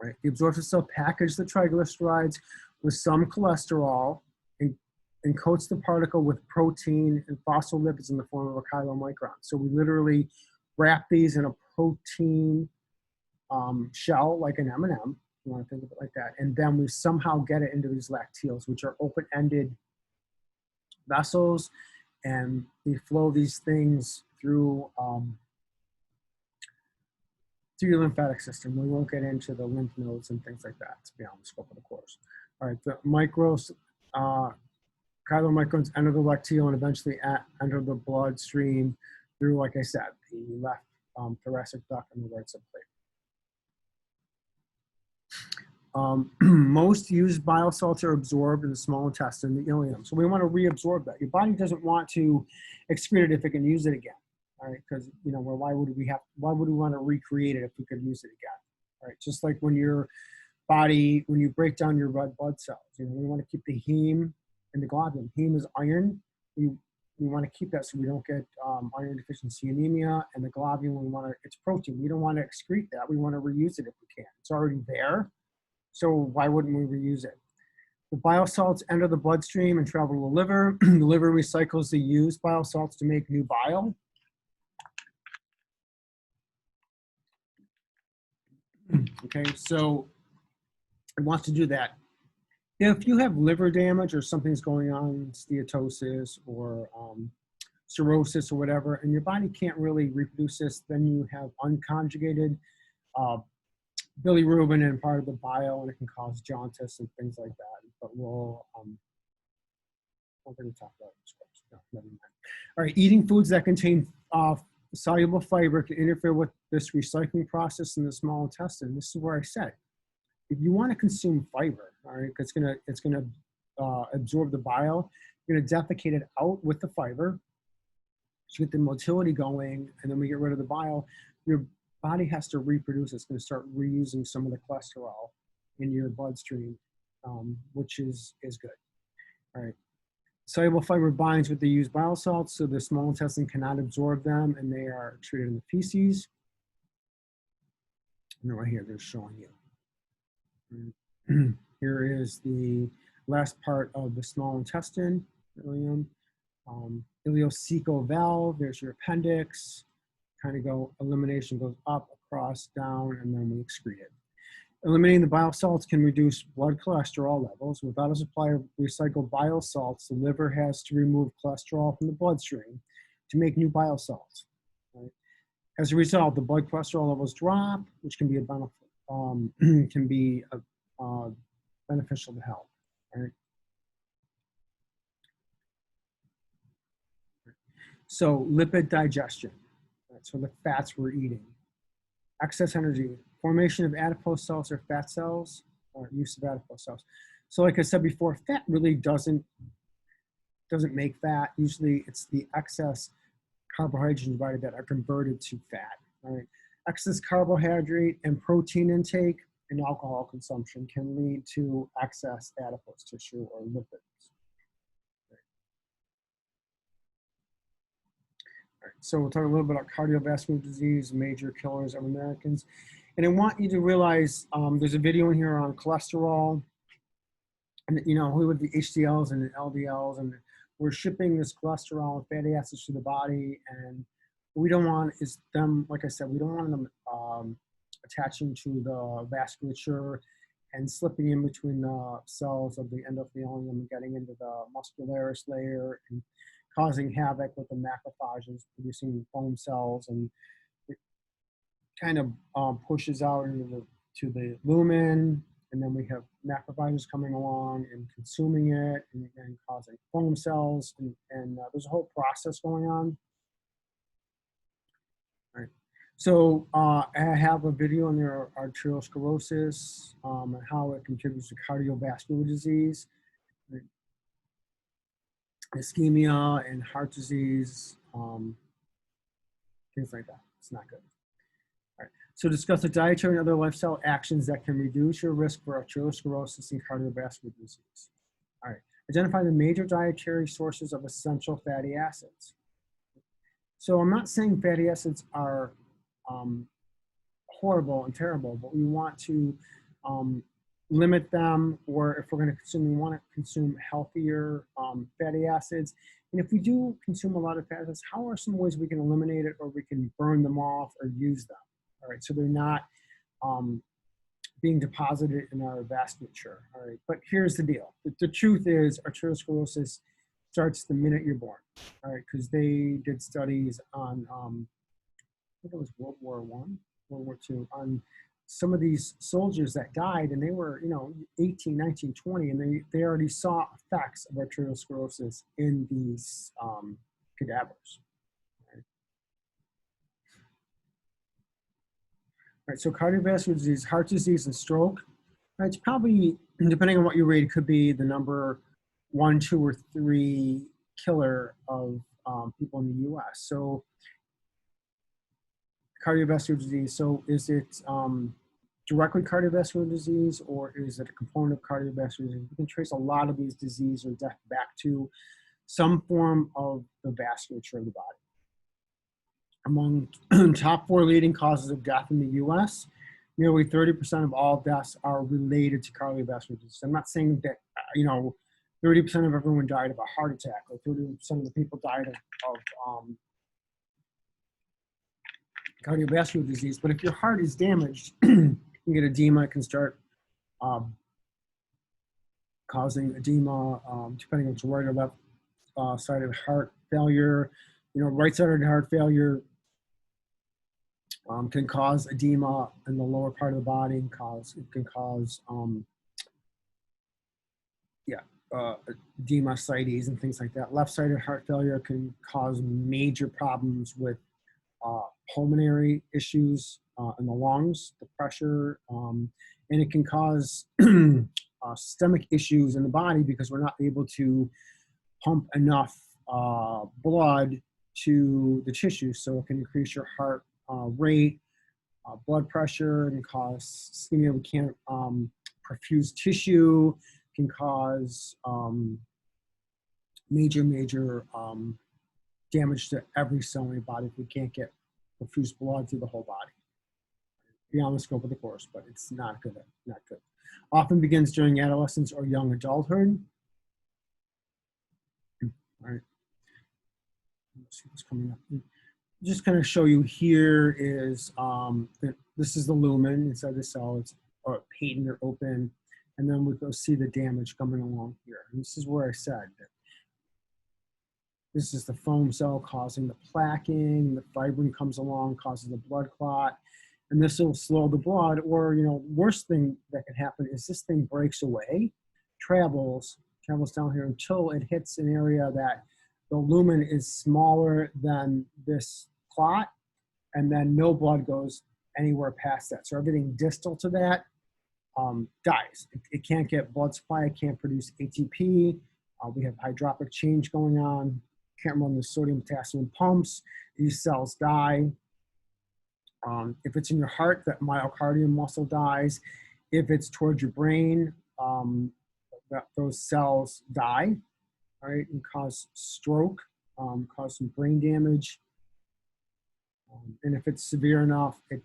Right. The absorptive cell package the triglycerides with some cholesterol and coats the particle with protein and phospholipids in the form of a chylomicron. So we literally wrap these in a protein shell, like an M&M, you want to think of it like that, and then we somehow get it into these lacteals, which are open-ended vessels, and we flow these things through through your lymphatic system. We won't get into the lymph nodes and things like that. It's beyond the scope of the course. All right, the chylomicrons enter the lacteal and eventually enter the bloodstream through, like I said, the left thoracic duct and the right subplate. Most used bile salts are absorbed in the small intestine, the ileum. So we want to reabsorb that. Your body doesn't want to excrete it if it can use it again. All right, because well, why would we want to recreate it if we could use it again? All right, just like when your body, when you break down your red blood cells, we want to keep the heme and the globulin. Heme is iron. We want to keep that so we don't get iron deficiency anemia, and the globulin it's protein. We don't want to excrete that. We want to reuse it if we can. It's already there, so why wouldn't we reuse it? The bile salts enter the bloodstream and travel to the liver. The liver recycles the used bile salts to make new bile. Okay, so it wants to do that. If you have liver damage or something's going on, steatosis or cirrhosis or whatever, and your body can't really reproduce this, then you have unconjugated bilirubin in part of the bile, and it can cause jaundice and things like that. But we're going to talk about this. No, never mind. All right, eating foods that contain soluble fiber can interfere with this recycling process in the small intestine. This is where I said, if you want to consume fiber, all right, it's gonna absorb the bile. You're gonna defecate it out with the fiber. So you get the motility going, and then we get rid of the bile. Your body has to reproduce. It's going to start reusing some of the cholesterol in your bloodstream, which is good. All right. Soluble fiber binds with the used bile salts, so the small intestine cannot absorb them, and they are treated in the feces. And right here, they're showing you. Here is the last part of the small intestine, ileum. Ileocecal valve, there's your appendix. Elimination goes up, across, down, and then we excrete it. Eliminating the bile salts can reduce blood cholesterol levels. Without a supply of recycled bile salts, the liver has to remove cholesterol from the bloodstream to make new bile salts. Right? As a result, the blood cholesterol levels drop, which can be a benefit, beneficial to health. Right? So lipid digestion. Right? So the fats we're eating. Excess energy. Formation of adipose cells or fat cells, or use of adipose cells. So like I said before, fat really doesn't make fat. Usually it's the excess carbohydrates in your body that are converted to fat. Right? Excess carbohydrate and protein intake and alcohol consumption can lead to excess adipose tissue or lipids. All right, so we'll talk a little bit about cardiovascular disease, major killers of Americans. And I want you to realize there's a video in here on cholesterol and, with the HDLs and the LDLs, and we're shipping this cholesterol and fatty acids to the body. And what we don't want is them, like I said, we don't want them attaching to the vasculature and slipping in between the cells of the endothelium and getting into the muscularis layer and causing havoc with the macrophages, producing foam cells, and it kind of pushes out into the lumen, and then we have macrophages coming along and consuming it and causing foam cells, and there's a whole process going on. All right. So I have a on on their arteriosclerosis and how it contributes to cardiovascular disease. Right. Ischemia and heart disease, things like that. It's not good. All right. So discuss the dietary and other lifestyle actions that can reduce your risk for arteriosclerosis and cardiovascular disease. All right. Identify the major dietary sources of essential fatty acids. So I'm not saying fatty acids are horrible and terrible, but we want to limit them, or if we're going to consume, we want to consume healthier fatty acids. And if we do consume a lot of fatty acids, how are some ways we can eliminate it, or we can burn them off or use them? All right, so they're not being deposited in our vasculature. All right, but here's the deal. The truth is arteriosclerosis starts the minute you're born. All right, because they did studies on, I think it was World War I, World War II, on some of these soldiers that died, and they were, 18, 19, 20, and they already saw effects of arteriosclerosis in these cadavers. Right, so cardiovascular disease, heart disease, and stroke, right, it's probably, depending on what you rate, it could be the number 1, 2, or 3 killer of people in the U.S. So cardiovascular disease, so is it directly cardiovascular disease, or is it a component of cardiovascular disease? We can trace a lot of these diseases or death back to some form of the vasculature of the body. Among top 4 leading causes of death in the U.S., nearly 30% of all deaths are related to cardiovascular disease. I'm not saying that, 30% of everyone died of a heart attack, or 30% of the people died of cardiovascular disease. But if your heart is damaged, you can get edema. It can start causing edema, depending on the right or left sided heart failure. Right-sided heart failure can cause edema in the lower part of the body. It can cause edema, ascites, and things like that. Left-sided heart failure can cause major problems with pulmonary issues in the lungs, the pressure, and it can cause systemic issues in the body because we're not able to pump enough blood to the tissue. So it can increase your heart rate, blood pressure, and cause ischemia. We can't perfuse tissue, can cause major damage to every cell in your body if we can't get perfused blood through the whole body. Beyond the scope of the course, but it's not good. Not good. Often begins during adolescence or young adulthood. All right. Let's see what's coming up. Just kind of show you here is this is the lumen inside the cell. It's patent or open, and then we go see the damage coming along here. And this is where I said that this is the foam cell causing the plaquing. The fibrin comes along, causes the blood clot, and this will slow the blood. Or worst thing that can happen is this thing breaks away, travels down here until it hits an area that the lumen is smaller than this clot, and then no blood goes anywhere past that. So everything distal to that dies. It can't get blood supply. It can't produce ATP. We have hydropic change going on. Can't run the sodium potassium pumps. These cells die. If it's in your heart, that myocardium muscle dies. If it's towards your brain, those cells die. All right, and cause stroke, cause some brain damage. And if it's severe enough, it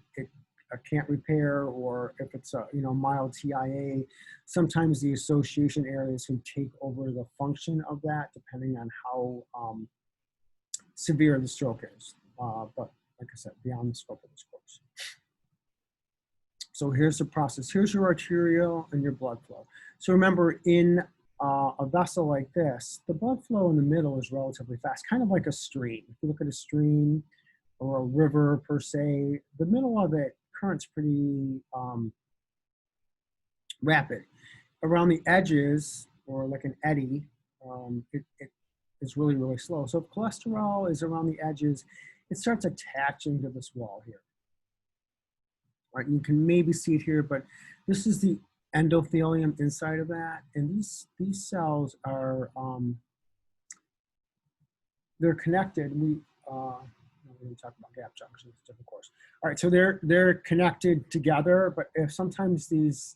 can't repair, or if it's a mild TIA, sometimes the association areas can take over the function of that, depending on how severe the stroke is. But like I said, beyond the scope of this course. So here's the process. Here's your arterial and your blood flow. So remember, in a vessel like this, the blood flow in the middle is relatively fast, kind of like a stream. If you look at a stream or a river per se, the middle of it, current's pretty rapid. Around the edges, or like an eddy, it is really slow. So if cholesterol is around the edges, it starts attaching to this wall here. Right, you can maybe see it here, but this is the endothelium inside of that, and these cells are they're connected. We're going to talk about gap junctions, different course. All right, so they're connected together, but if sometimes these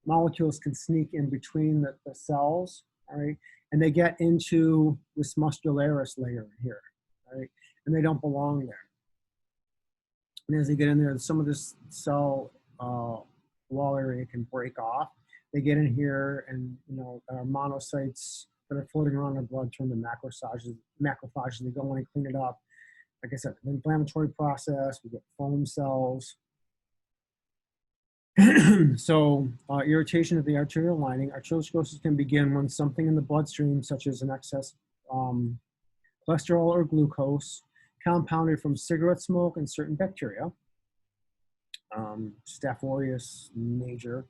molecules can sneak in between the cells, all right, and they get into this muscularis layer here, all right, and they don't belong there. And as they get in there, some of this cell wall area can break off. They get in here, and our monocytes that are floating around our blood turn to macrophages. They go in and clean it up. Like I said, the inflammatory process. We get foam cells. So irritation of the arterial lining. Arteriosclerosis can begin when something in the bloodstream, such as an excess cholesterol or glucose, compounded from cigarette smoke and certain bacteria, Staph aureus major,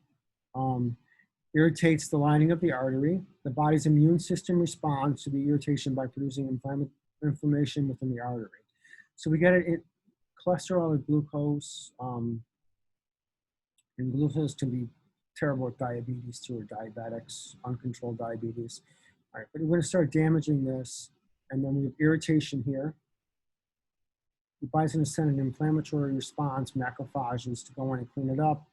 irritates the lining of the artery. The body's immune system responds to the irritation by producing inflammation within the artery. So we get it in cholesterol or glucose, and glucose can be terrible with diabetes too, or diabetics, uncontrolled diabetes. All right, but we're going to start damaging this, and then we have irritation here. The body's going to send an inflammatory response, macrophages, to go in and clean it up.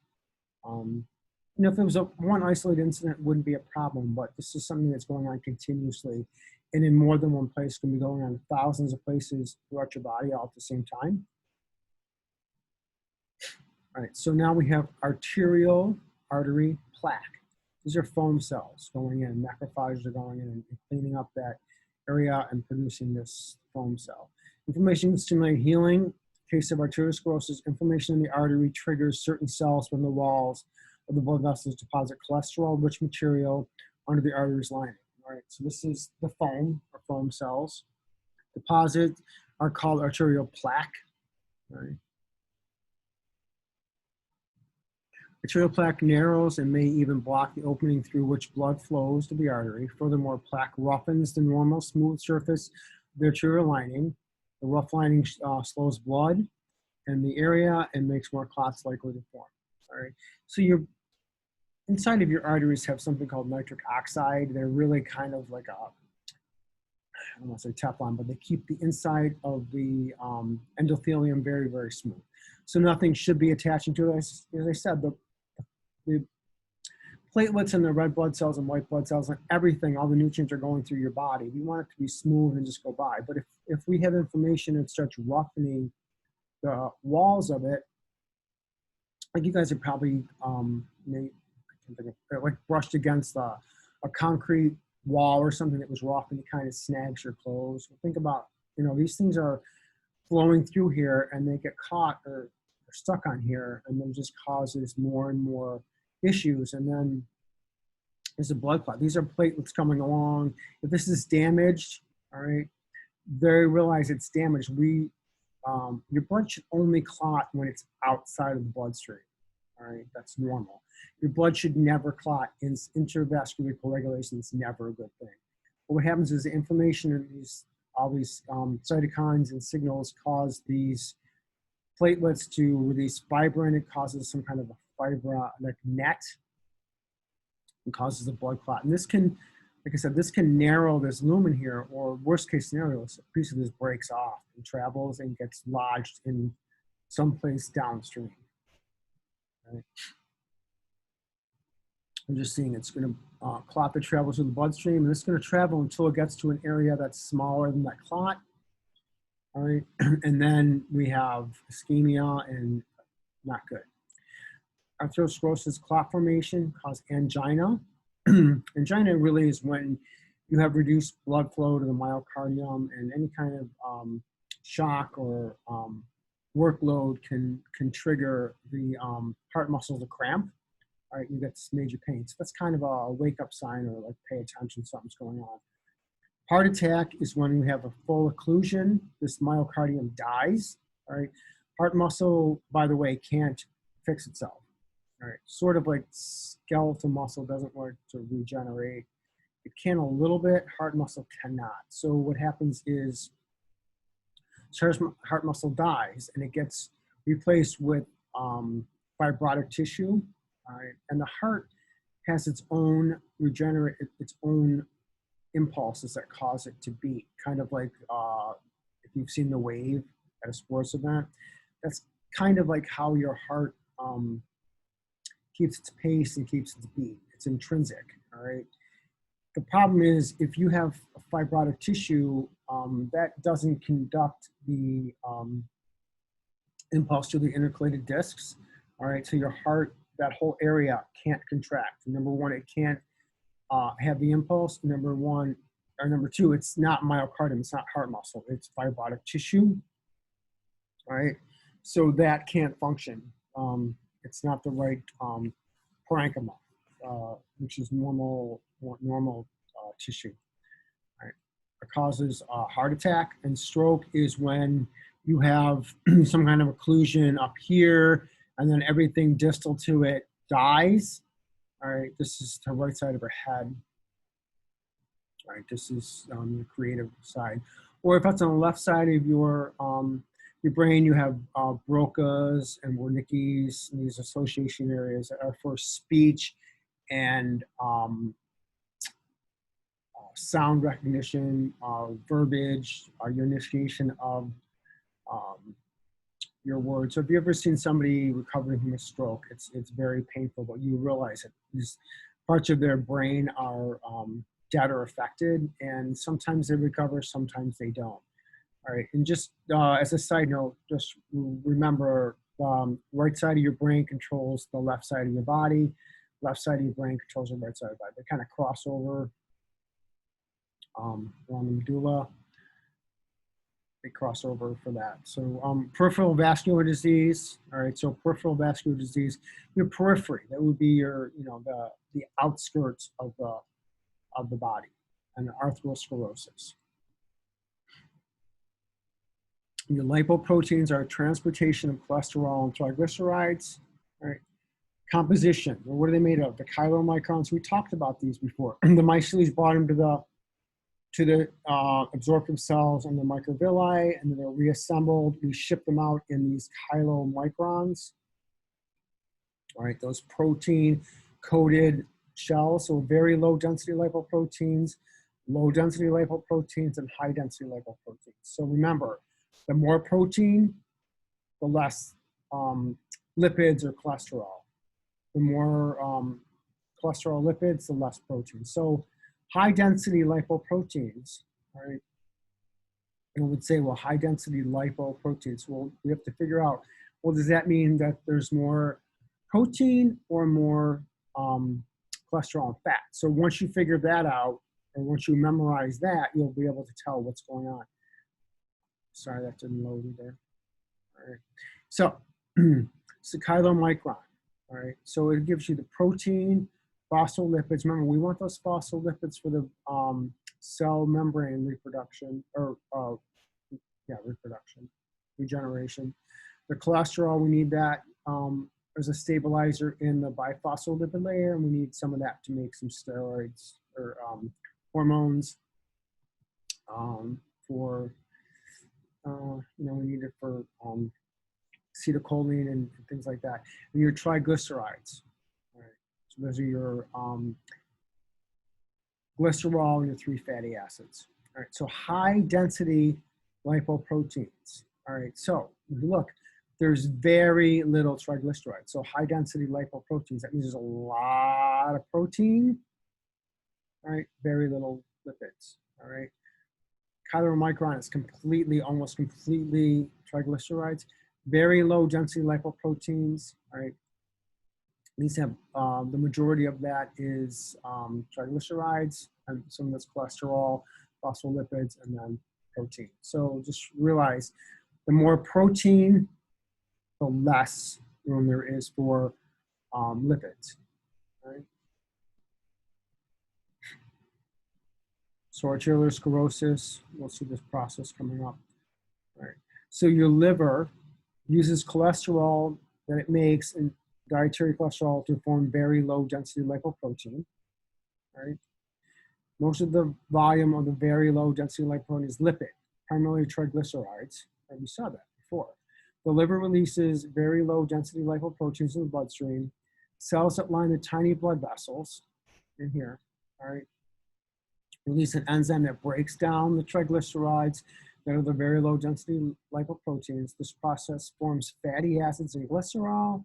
If it was one isolated incident, it wouldn't be a problem, but this is something that's going on continuously, and in more than one place. It can be going on in thousands of places throughout your body all at the same time. All right, so now we have arterial artery plaque. These are foam cells going in. Macrophages are going in and cleaning up that area and producing this foam cell. Inflammation can stimulate healing. In case of arteriosclerosis, inflammation in the artery triggers certain cells from the walls of the blood vessels to deposit cholesterol-rich material under the artery's lining. All right, so this is the foam, or foam cells. Deposits are called arterial plaque. All right. Arterial plaque narrows and may even block the opening through which blood flows to the artery. Furthermore, plaque roughens the normal smooth surface of the arterial lining. The rough lining slows blood in the area and makes more clots likely to form. All right. So inside of your arteries have something called nitric oxide. They're really kind of like I don't want to say Teflon, but they keep the inside of the endothelium very, very smooth. So nothing should be attaching to it. As I said, the platelets and the red blood cells and white blood cells and everything, all the nutrients are going through your body. We want it to be smooth and just go by. But if we have inflammation and starts roughening the walls of it, like you guys are probably like brushed against a concrete wall or something that was rough, and it kind of snags your clothes. Think about, these things are flowing through here, and they get caught or stuck on here, and then just causes more and more issues. And then there's a blood clot. These are platelets coming along. If this is damaged, all right, they realize it's damaged. Your blood should only clot when it's outside of the bloodstream. All right, that's normal. Your blood should never clot. Intravascular coagulation is never a good thing. But what happens is the inflammation in all these cytokines and signals cause these platelets to release fibrin. It causes some kind of a fibrin net and causes a blood clot. And this can, like I said, this can narrow this lumen here, or worst case scenario, a piece of this breaks off and travels and gets lodged in someplace downstream. Right. I'm just seeing it's going to clot that travels through the bloodstream, and it's going to travel until it gets to an area that's smaller than that clot. All right, and then we have ischemia, and not good. Atherosclerosis, clot formation, cause angina. Angina really is when you have reduced blood flow to the myocardium, and any kind of shock or workload can trigger the heart muscles to cramp. All right, you get this major pain. So that's kind of a wake-up sign, or like pay attention, something's going on. Heart attack is when we have a full occlusion. This myocardium dies. All right, heart muscle, by the way, can't fix itself. All right, sort of like skeletal muscle doesn't work to regenerate. It can a little bit, heart muscle cannot. So what happens is heart muscle dies, and it gets replaced with fibrotic tissue. All right, and the heart has its own impulses that cause it to beat, kind of like if you've seen the wave at a sports event. That's kind of like how your heart keeps its pace and keeps its beat. It's intrinsic. All right. The problem is if you have fibrotic tissue, that doesn't conduct the impulse to the intercalated discs. All right, so your heart that whole area can't contract. Number one, it can't have the impulse. Number two, it's not myocardium, it's not heart muscle, it's fibrotic tissue, right? So that can't function. It's not the right parenchyma, which is normal tissue, right? It causes a heart attack, and stroke is when you have some kind of occlusion up here, and then everything distal to it dies. All right, this is the right side of her head. All right, this is the creative side. Or if that's on the left side of your brain, you have Broca's and Wernicke's, and these association areas that are for speech and sound recognition, verbiage, your initiation of your words. So if you've ever seen somebody recovering from a stroke, it's very painful, but you realize that these parts of their brain are dead or affected, and sometimes they recover, sometimes they don't. All right, and just as a side note, just remember, right side of your brain controls the left side of your body, left side of your brain controls the right side of the body. They kind of cross over around the medulla. They cross over for that. So peripheral vascular disease. All right, so peripheral vascular disease, your periphery, that would be your, the outskirts of the body, and atherosclerosis. Your lipoproteins are transportation of cholesterol and triglycerides. All right. Composition, well, what are they made of? The chylomicrons, we talked about these before. The myceles brought them to the absorptive cells and the microvilli, and then they're reassembled. We ship them out in these chylomicrons. All right, those protein-coated shells, so very low-density lipoproteins, low-density lipoproteins, and high-density lipoproteins. So remember, the more protein, the less lipids or cholesterol. The more cholesterol, lipids, the less protein. So high-density lipoproteins, all right? And I would say, well, high-density lipoproteins. Well, we have to figure out, well, does that mean that there's more protein or more cholesterol and fat? So once you figure that out, and once you memorize that, you'll be able to tell what's going on. Sorry, that didn't load either. All right. So, it's the chylomicron. All right. So it gives you the protein, phospholipids. Remember, we want those phospholipids for the cell membrane reproduction, or reproduction, regeneration. The cholesterol, we need that as a stabilizer in the biphospholipid layer, and we need some of that to make some steroids or hormones for. We need it for acetylcholine and things like that. And your triglycerides. All right. So those are your glycerol and your 3 fatty acids. All right. So high density lipoproteins. All right. So look, there's very little triglycerides. So high density lipoproteins, that means there's a lot of protein. All right. Very little lipids. All right. Chylomicron is almost completely triglycerides. Very low density lipoproteins, all right? These have, the majority of that is triglycerides, and some of that's cholesterol, phospholipids, and then protein. So just realize, the more protein, the less room there is for lipids, all right? So atherosclerosis, we'll see this process coming up. All right. So your liver uses cholesterol that it makes, and dietary cholesterol, to form very low density lipoprotein. All right. Most of the volume of the very low density lipoprotein is lipid, primarily triglycerides, and we saw that before. The liver releases very low density lipoproteins in the bloodstream. Cells that line the tiny blood vessels in here, all right, release an enzyme that breaks down the triglycerides that are the very low density lipoproteins. This process forms fatty acids and glycerol.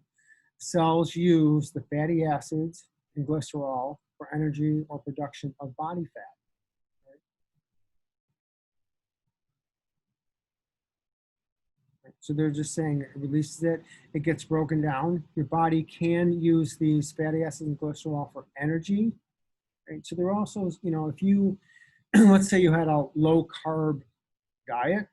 Cells use the fatty acids and glycerol for energy or production of body fat. Right? So they're just saying it releases it, it gets broken down. Your body can use these fatty acids and cholesterol for energy, right? So they're also, you know, if you, let's say you had a low carb diet,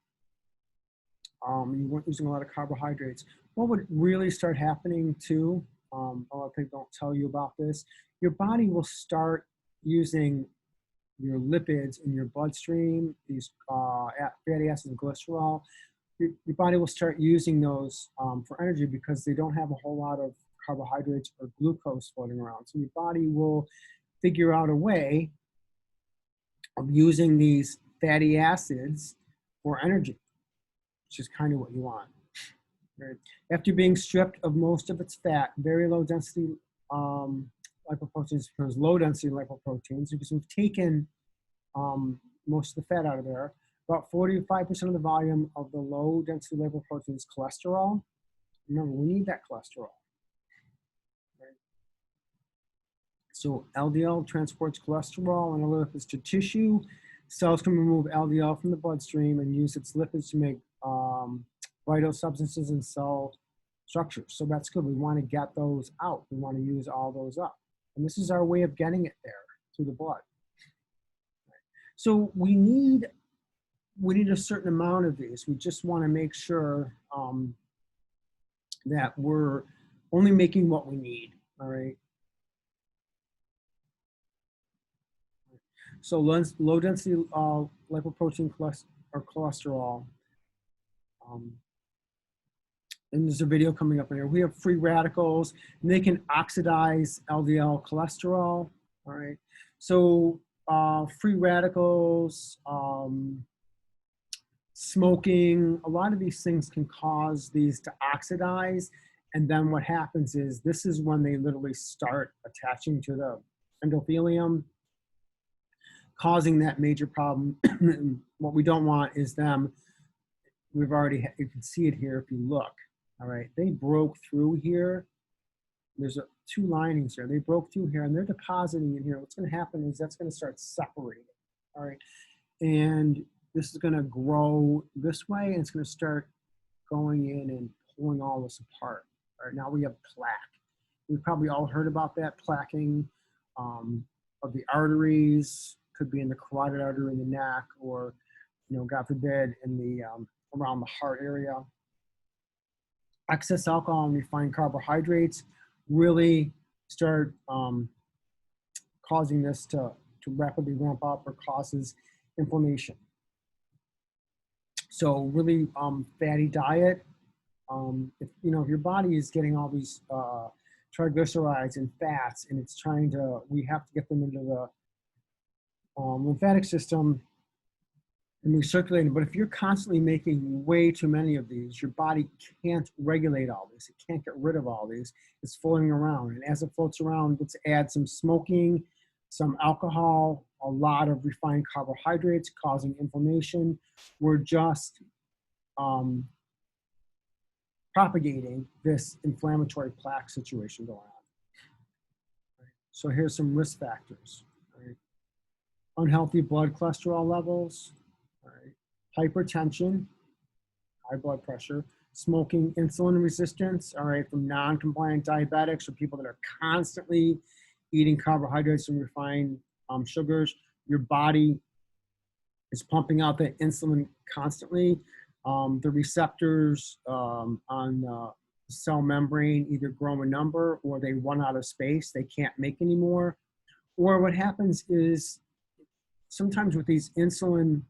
you weren't using a lot of carbohydrates, what would really start happening too, a lot of people don't tell you about this, your body will start using your lipids in your bloodstream, these fatty acids and cholesterol. Your body will start using those for energy because they don't have a whole lot of carbohydrates or glucose floating around. So your body will figure out a way of using these fatty acids for energy, which is kind of what you want. Right? After being stripped of most of its fat, very low density lipoproteins becomes low density lipoproteins because we've taken most of the fat out of there. About 45% of the volume of the low density lipoprotein is cholesterol. Remember, we need that cholesterol. Right? So LDL transports cholesterol and lipids to tissue. Cells can remove LDL from the bloodstream and use its lipids to make vital substances and cell structures. So that's good. We want to get those out. We want to use all those up. And this is our way of getting it there through the blood. So we need a certain amount of these. We just want to make sure that we're only making what we need, all right? So low density lipoprotein or cholesterol. And there's a video coming up here. We have free radicals, and they can oxidize LDL cholesterol, all right? So free radicals, smoking, a lot of these things can cause these to oxidize. And then what happens is, this is when they literally start attaching to the endothelium, causing that major problem. What we don't want is them, you can see it here if you look, all right? They broke through here. There's two linings here. They broke through here and they're depositing in here. What's gonna happen is that's gonna start separating, all right? And this is gonna grow this way and it's gonna start going in and pulling all this apart. All right, now we have plaque. We've probably all heard about that plaquing of the arteries, could be in the carotid artery in the neck, or, you know, God forbid, in the around the heart area. Excess alcohol and refined carbohydrates really start causing this to rapidly ramp up or causes inflammation. So really fatty diet, if your body is getting all these triglycerides and fats and it's trying to, we have to get them into the lymphatic system and recirculating. But if you're constantly making way too many of these, your body can't regulate all this. It can't get rid of all these. It's floating around. And as it floats around, let's add some smoking, some alcohol, a lot of refined carbohydrates causing inflammation. We're just propagating this inflammatory plaque situation going on. Right. So here's some risk factors. Right. Unhealthy blood cholesterol levels, right. Hypertension, high blood pressure, smoking, insulin resistance, all right, from non-compliant diabetics or people that are constantly eating carbohydrates and refined sugars. Your body is pumping out that insulin constantly. The receptors on the cell membrane either grow in number or they run out of space. They can't make any more. Or what happens is sometimes with these insulin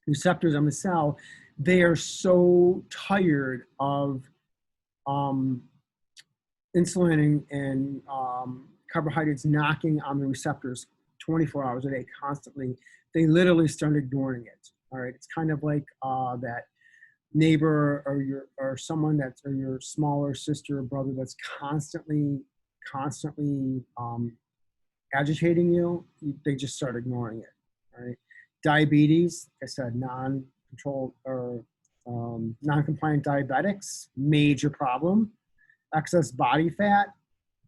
receptors on the cell, they are so tired of insulin and carbohydrates knocking on the receptors 24 hours a day constantly. They literally start ignoring it. All right, it's kind of like that neighbor or someone that's, or your smaller sister or brother that's constantly agitating you. They just start ignoring it. All right, diabetes, like I said, non-controlled or non-compliant diabetics, major problem. Excess body fat,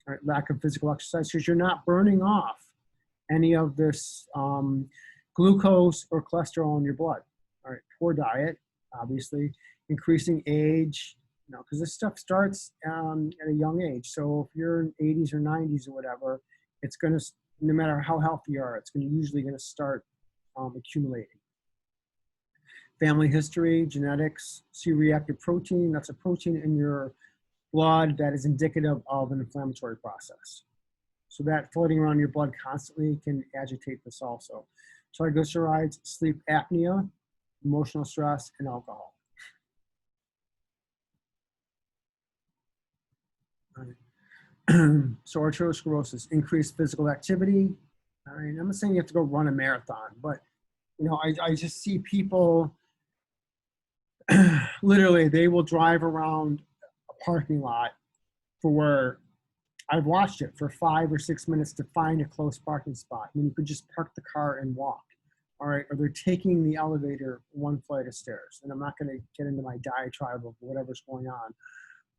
right, lack of physical exercise, because you're not burning off any of this glucose or cholesterol in your blood. All right, poor diet, obviously, increasing age, you know, because this stuff starts at a young age. So if you're in 80s or 90s or whatever, it's going to, no matter how healthy you are, it's usually going to start accumulating. Family history, genetics, C-reactive protein, that's a protein in your blood that is indicative of an inflammatory process. So that floating around your blood constantly can agitate this also. Triglycerides, sleep apnea, emotional stress, and alcohol. So atherosclerosis, increased physical activity. I mean, I'm not saying you have to go run a marathon, but you know, I just see people, literally, they will drive around a parking lot for, I've watched it, for 5 or 6 minutes to find a close parking spot. I mean, you could just park the car and walk, all right? Or they're taking the elevator 1 flight of stairs. And I'm not gonna get into my diatribe of whatever's going on.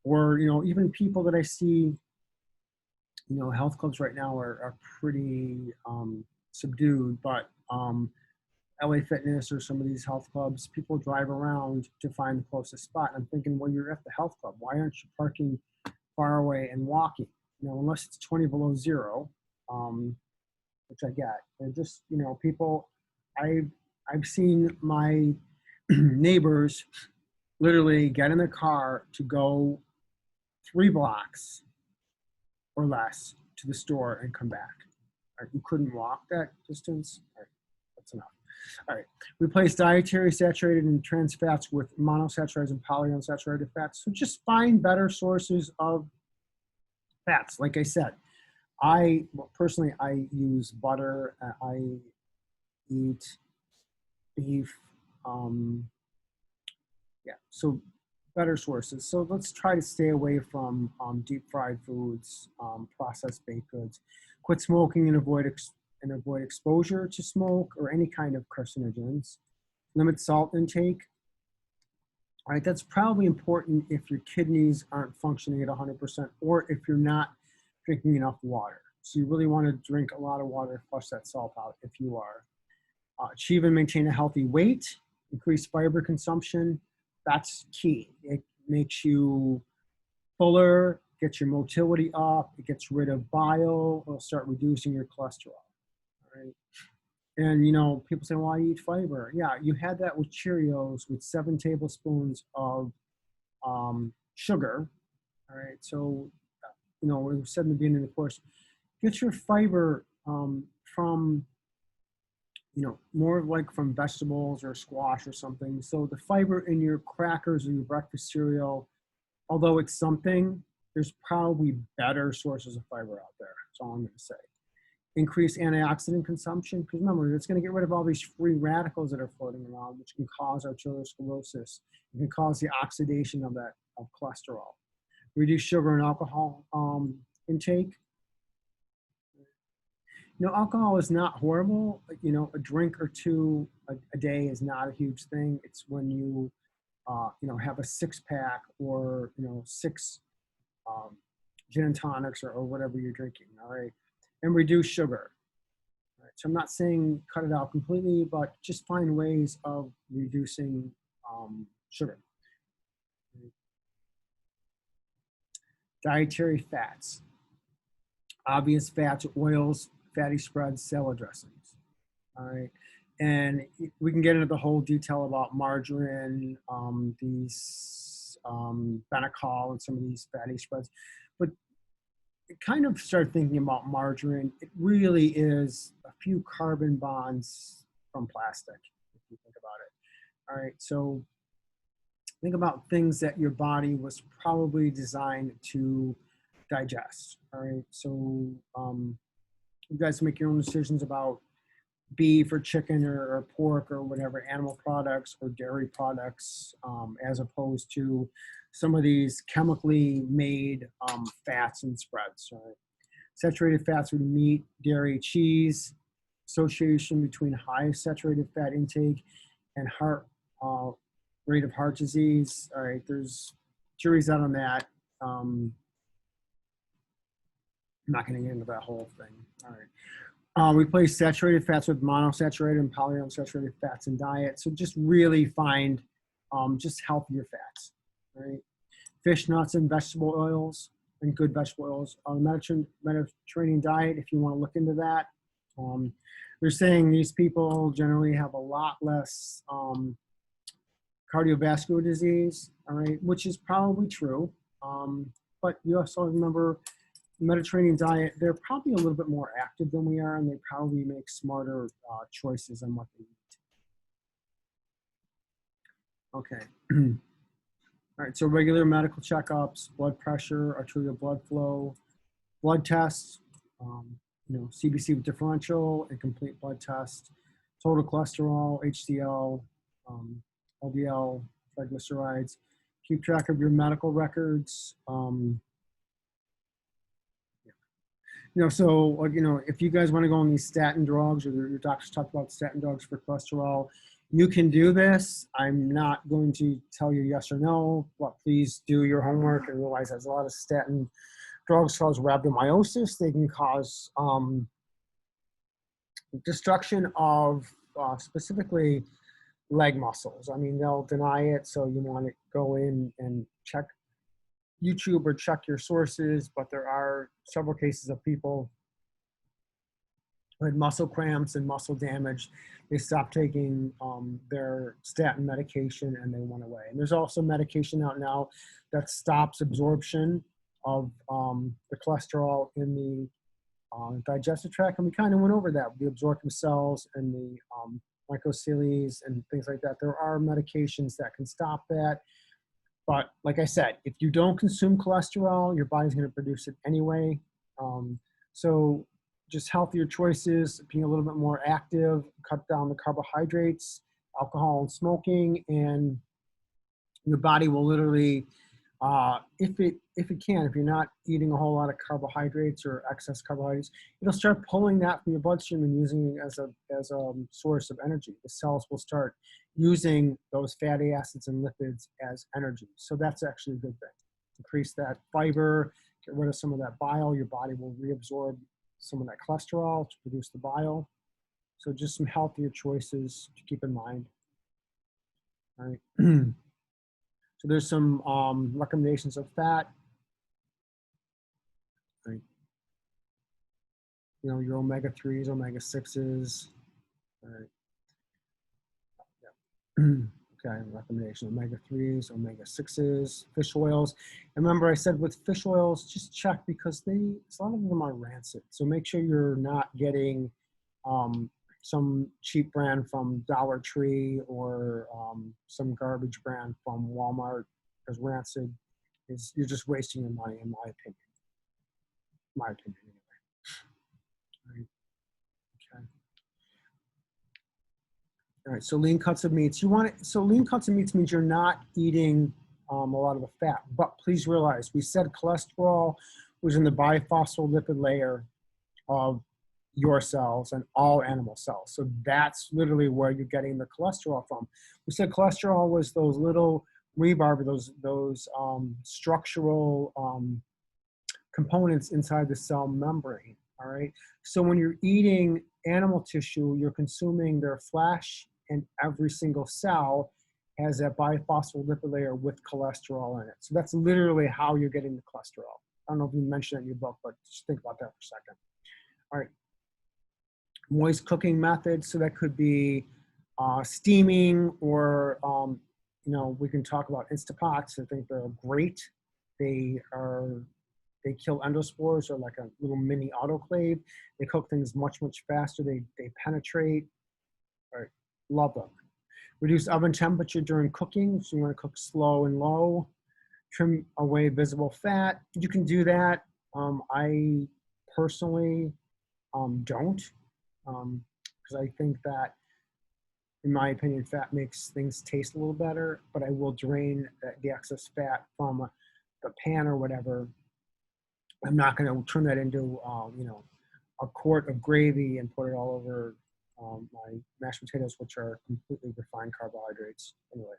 Or, you know, even people that I see, you know, health clubs right now are pretty subdued, but LA Fitness or some of these health clubs, people drive around to find the closest spot. I'm thinking, well, you're at the health club. Why aren't you parking far away and walking? You know, unless it's 20 below zero, which I get. They're just, you know, people, I've seen my neighbors literally get in their car to go 3 blocks or less to the store and come back. Right? You couldn't walk that distance. All right, that's enough. All right, replace dietary saturated and trans fats with monosaturated and polyunsaturated fats. So just find better sources of fats. Like I said, personally, I use butter. I eat beef. Yeah, so better sources. So let's try to stay away from deep fried foods, processed baked goods. Quit smoking and avoid exposure to smoke or any kind of carcinogens. Limit salt intake. All right, that's probably important if your kidneys aren't functioning at 100% or if you're not drinking enough water. So you really want to drink a lot of water to flush that salt out if you are. Achieve and maintain a healthy weight. Increase fiber consumption. That's key. It makes you fuller, gets your motility up, it gets rid of bile, it'll start reducing your cholesterol. All right. And you know, people say, well, I eat fiber. Yeah, you had that with Cheerios with 7 tablespoons of sugar. All right, so you know, we said in the beginning of the course, get your fiber from, you know, more like from vegetables or squash or something. So the fiber in your crackers or your breakfast cereal, although it's something, there's probably better sources of fiber out there. That's all I'm going to say. Increase antioxidant consumption, because remember, it's going to get rid of all these free radicals that are floating around, which can cause atherosclerosis. It can cause the oxidation of cholesterol. Reduce sugar and alcohol intake. You know, alcohol is not horrible. You know, a drink or 2 a day is not a huge thing. It's when you, you know, have a 6-pack or, you know, 6 gin and tonics or whatever you're drinking, all right? And reduce sugar. All right? So I'm not saying cut it out completely, but just find ways of reducing sugar. Dietary fats. Obvious fats, oils, fatty spreads, salad dressings. All right. And we can get into the whole detail about margarine, these Benecol and some of these fatty spreads. But kind of start thinking about margarine. It really is a few carbon bonds from plastic, if you think about it. All right. So think about things that your body was probably designed to digest. All right. So you guys make your own decisions about beef or chicken or pork or whatever, animal products or dairy products, as opposed to some of these chemically made fats and spreads. Right? Saturated fats would meat, dairy, cheese, association between high saturated fat intake and rate of heart disease. All right, there's jury's out on that. I'm not going to get into that whole thing. All right. Replace saturated fats with monosaturated and polyunsaturated fats in diet. So just really find just healthier fats, right? Fish, nuts, and vegetable oils, and good vegetable oils. Mediterranean diet, if you want to look into that. They're saying these people generally have a lot less cardiovascular disease, all right, which is probably true. But you also remember Mediterranean diet, they're probably a little bit more active than we are, and they probably make smarter choices on what they eat. Okay. All right, so regular medical checkups, blood pressure, arterial blood flow, blood tests, CBC with differential and complete blood test, total cholesterol, HDL, LDL, triglycerides. Keep track of your medical records. If you guys want to go on these statin drugs, or your doctors talk about statin drugs for cholesterol, you can do this. I'm not going to tell you yes or no, but please do your homework and realize there's a lot of statin drugs cause rhabdomyosis. They can cause destruction of specifically leg muscles. I mean, they'll deny it, so you want to go in and check YouTube or check your sources, but there are several cases of people who had muscle cramps and muscle damage. They stopped taking their statin medication and they went away. And there's also medication out now that stops absorption of the cholesterol in the digestive tract. And we kind of went over that with the absorptive cells and the microcilies and things like that. There are medications that can stop that. But like I said, if you don't consume cholesterol, your body's going to produce it anyway. So just healthier choices, being a little bit more active, cut down the carbohydrates, alcohol and smoking, and your body will literally, if you're not eating a whole lot of carbohydrates or excess carbohydrates, it'll start pulling that from your bloodstream and using it as a source of energy. The cells will start using those fatty acids and lipids as energy. So that's actually a good thing. Increase that fiber, get rid of some of that bile. Your body will reabsorb some of that cholesterol to produce the bile. So just some healthier choices to keep in mind. All right. So there's some recommendations of fat. Right. Your omega-3s, omega-6s. All right. Okay, recommendation, omega-3s, omega-6s, fish oils. And remember I said with fish oils, just check because a lot of them are rancid. So make sure you're not getting some cheap brand from Dollar Tree or some garbage brand from Walmart, because rancid you're just wasting your money, in my opinion. Anyway. All right. Okay. All right, so lean cuts of meats. So lean cuts of meats means you're not eating a lot of the fat, but please realize we said cholesterol was in the biphospholipid layer of your cells and all animal cells. So that's literally where you're getting the cholesterol from. We said cholesterol was those little rebarb, those structural components inside the cell membrane, all right? So when you're eating animal tissue, you're consuming their flesh, and every single cell has that biphospholipid layer with cholesterol in it. So that's literally how you're getting the cholesterol. I don't know if you mentioned it in your book, but just think about that for a second. All right. Moist cooking methods. So that could be steaming, or, we can talk about Instapots. I think they're great. They kill endospores, or like a little mini autoclave. They cook things much, much faster. They penetrate. All right. Love them. Reduce oven temperature during cooking. So you want to cook slow and low. Trim away visible fat. You can do that. I personally don't, because I think that, in my opinion, fat makes things taste a little better, but I will drain the excess fat from the pan or whatever. I'm not going to turn that into, a quart of gravy and put it all over my mashed potatoes, which are completely refined carbohydrates. Anyway,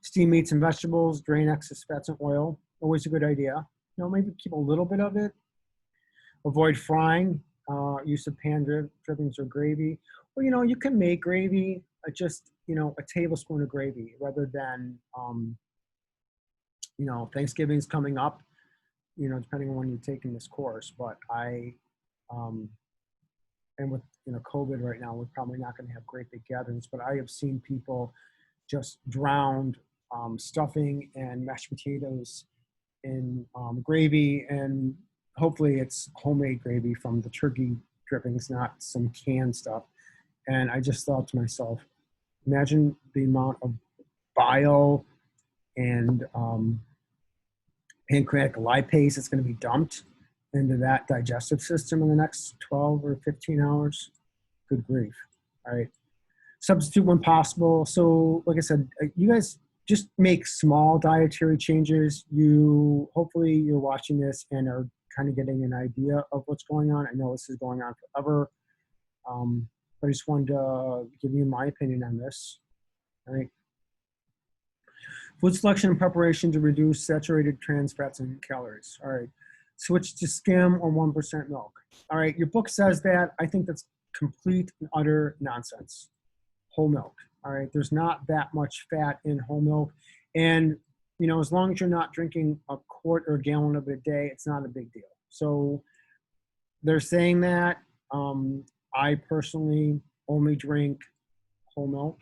steam meats and vegetables, drain excess fats and oil. Always a good idea. Maybe keep a little bit of it. Avoid frying, use of pan drippings or gravy. Or, you can make gravy. you know, a tablespoon of gravy rather than, you know, Thanksgiving's coming up, you know, depending on when you're taking this course. But and with, you know, COVID right now, we're probably not going to have great big gatherings, but I have seen people just drowned stuffing and mashed potatoes in gravy, and hopefully it's homemade gravy from the turkey drippings, not some canned stuff. And I just thought to myself, imagine the amount of bile and pancreatic lipase that's going to be dumped into that digestive system in the next 12 or 15 hours. Good grief. All right. Substitute when possible. So like I said, you guys just make small dietary changes. Hopefully you're watching this and are kind of getting an idea of what's going on. I know this is going on forever. But I just wanted to give you my opinion on this. All right. Food selection and preparation to reduce saturated trans fats and calories. All right. Switch to skim or 1% milk. All right. Your book says that. I think that's complete and utter nonsense. Whole milk. All right. There's not that much fat in whole milk. And, you know, as long as you're not drinking a quart or a gallon of it a day, it's not a big deal. So they're saying that. I personally only drink whole milk.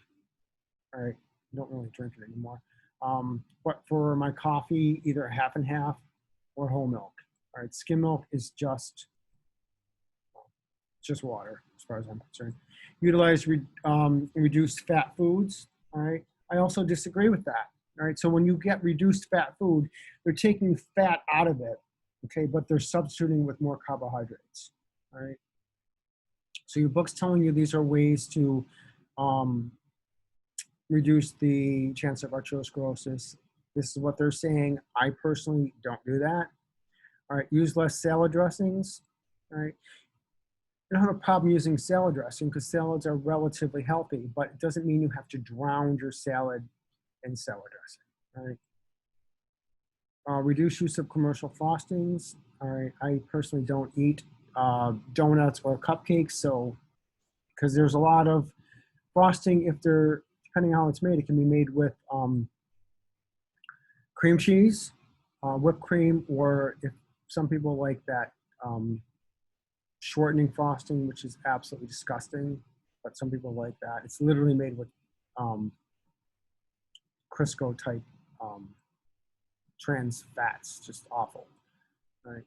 All right. I don't really drink it anymore. But for my coffee, either half and half or whole milk. All right. Skim milk is just water as far as I'm concerned. Utilize reduced fat foods. All right. I also disagree with that. All right. So when you get reduced fat food, they're taking fat out of it. Okay. But they're substituting with more carbohydrates. All right. So your book's telling you these are ways to reduce the chance of atherosclerosis. This is what they're saying. I personally don't do that. All right, use less salad dressings. All right, I don't have a problem using salad dressing because salads are relatively healthy, but it doesn't mean you have to drown your salad in salad dressing. All right. Reduce use of commercial frostings. All right, I personally don't eat donuts or cupcakes, so because there's a lot of frosting, if they're, depending on how it's made, it can be made with cream cheese, whipped cream, or if some people like that shortening frosting, which is absolutely disgusting, but some people like that. It's literally made with Crisco type trans fats, just awful. All right.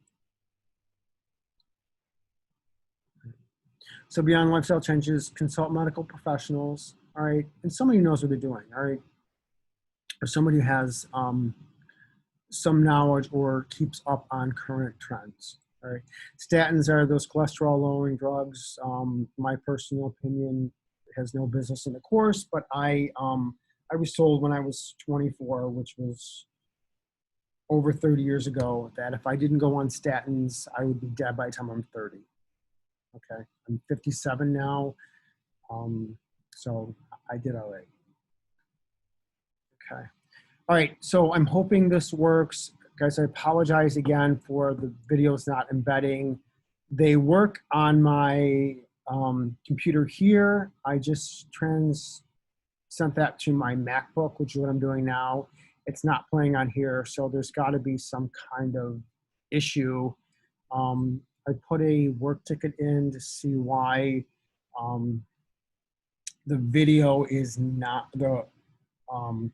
So beyond lifestyle changes, consult medical professionals, all right? And somebody who knows what they're doing, all right? Or somebody who has some knowledge or keeps up on current trends, all right? Statins are those cholesterol-lowering drugs. My personal opinion has no business in the course, but I was told when I was 24, which was over 30 years ago, that if I didn't go on statins, I would be dead by the time I'm 30. Okay, I'm 57 now, so I did all right. Okay, all right, so I'm hoping this works. Guys, I apologize again for the videos not embedding. They work on my computer here. I just sent that to my MacBook, which is what I'm doing now. It's not playing on here, so there's gotta be some kind of issue. I put a work ticket in to see why the video is not the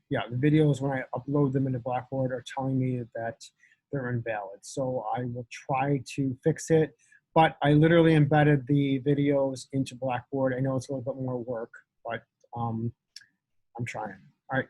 videos when I upload them into Blackboard are telling me that they're invalid. So I will try to fix it, but I literally embedded the videos into Blackboard. I know it's a little bit more work, but I'm trying. All right.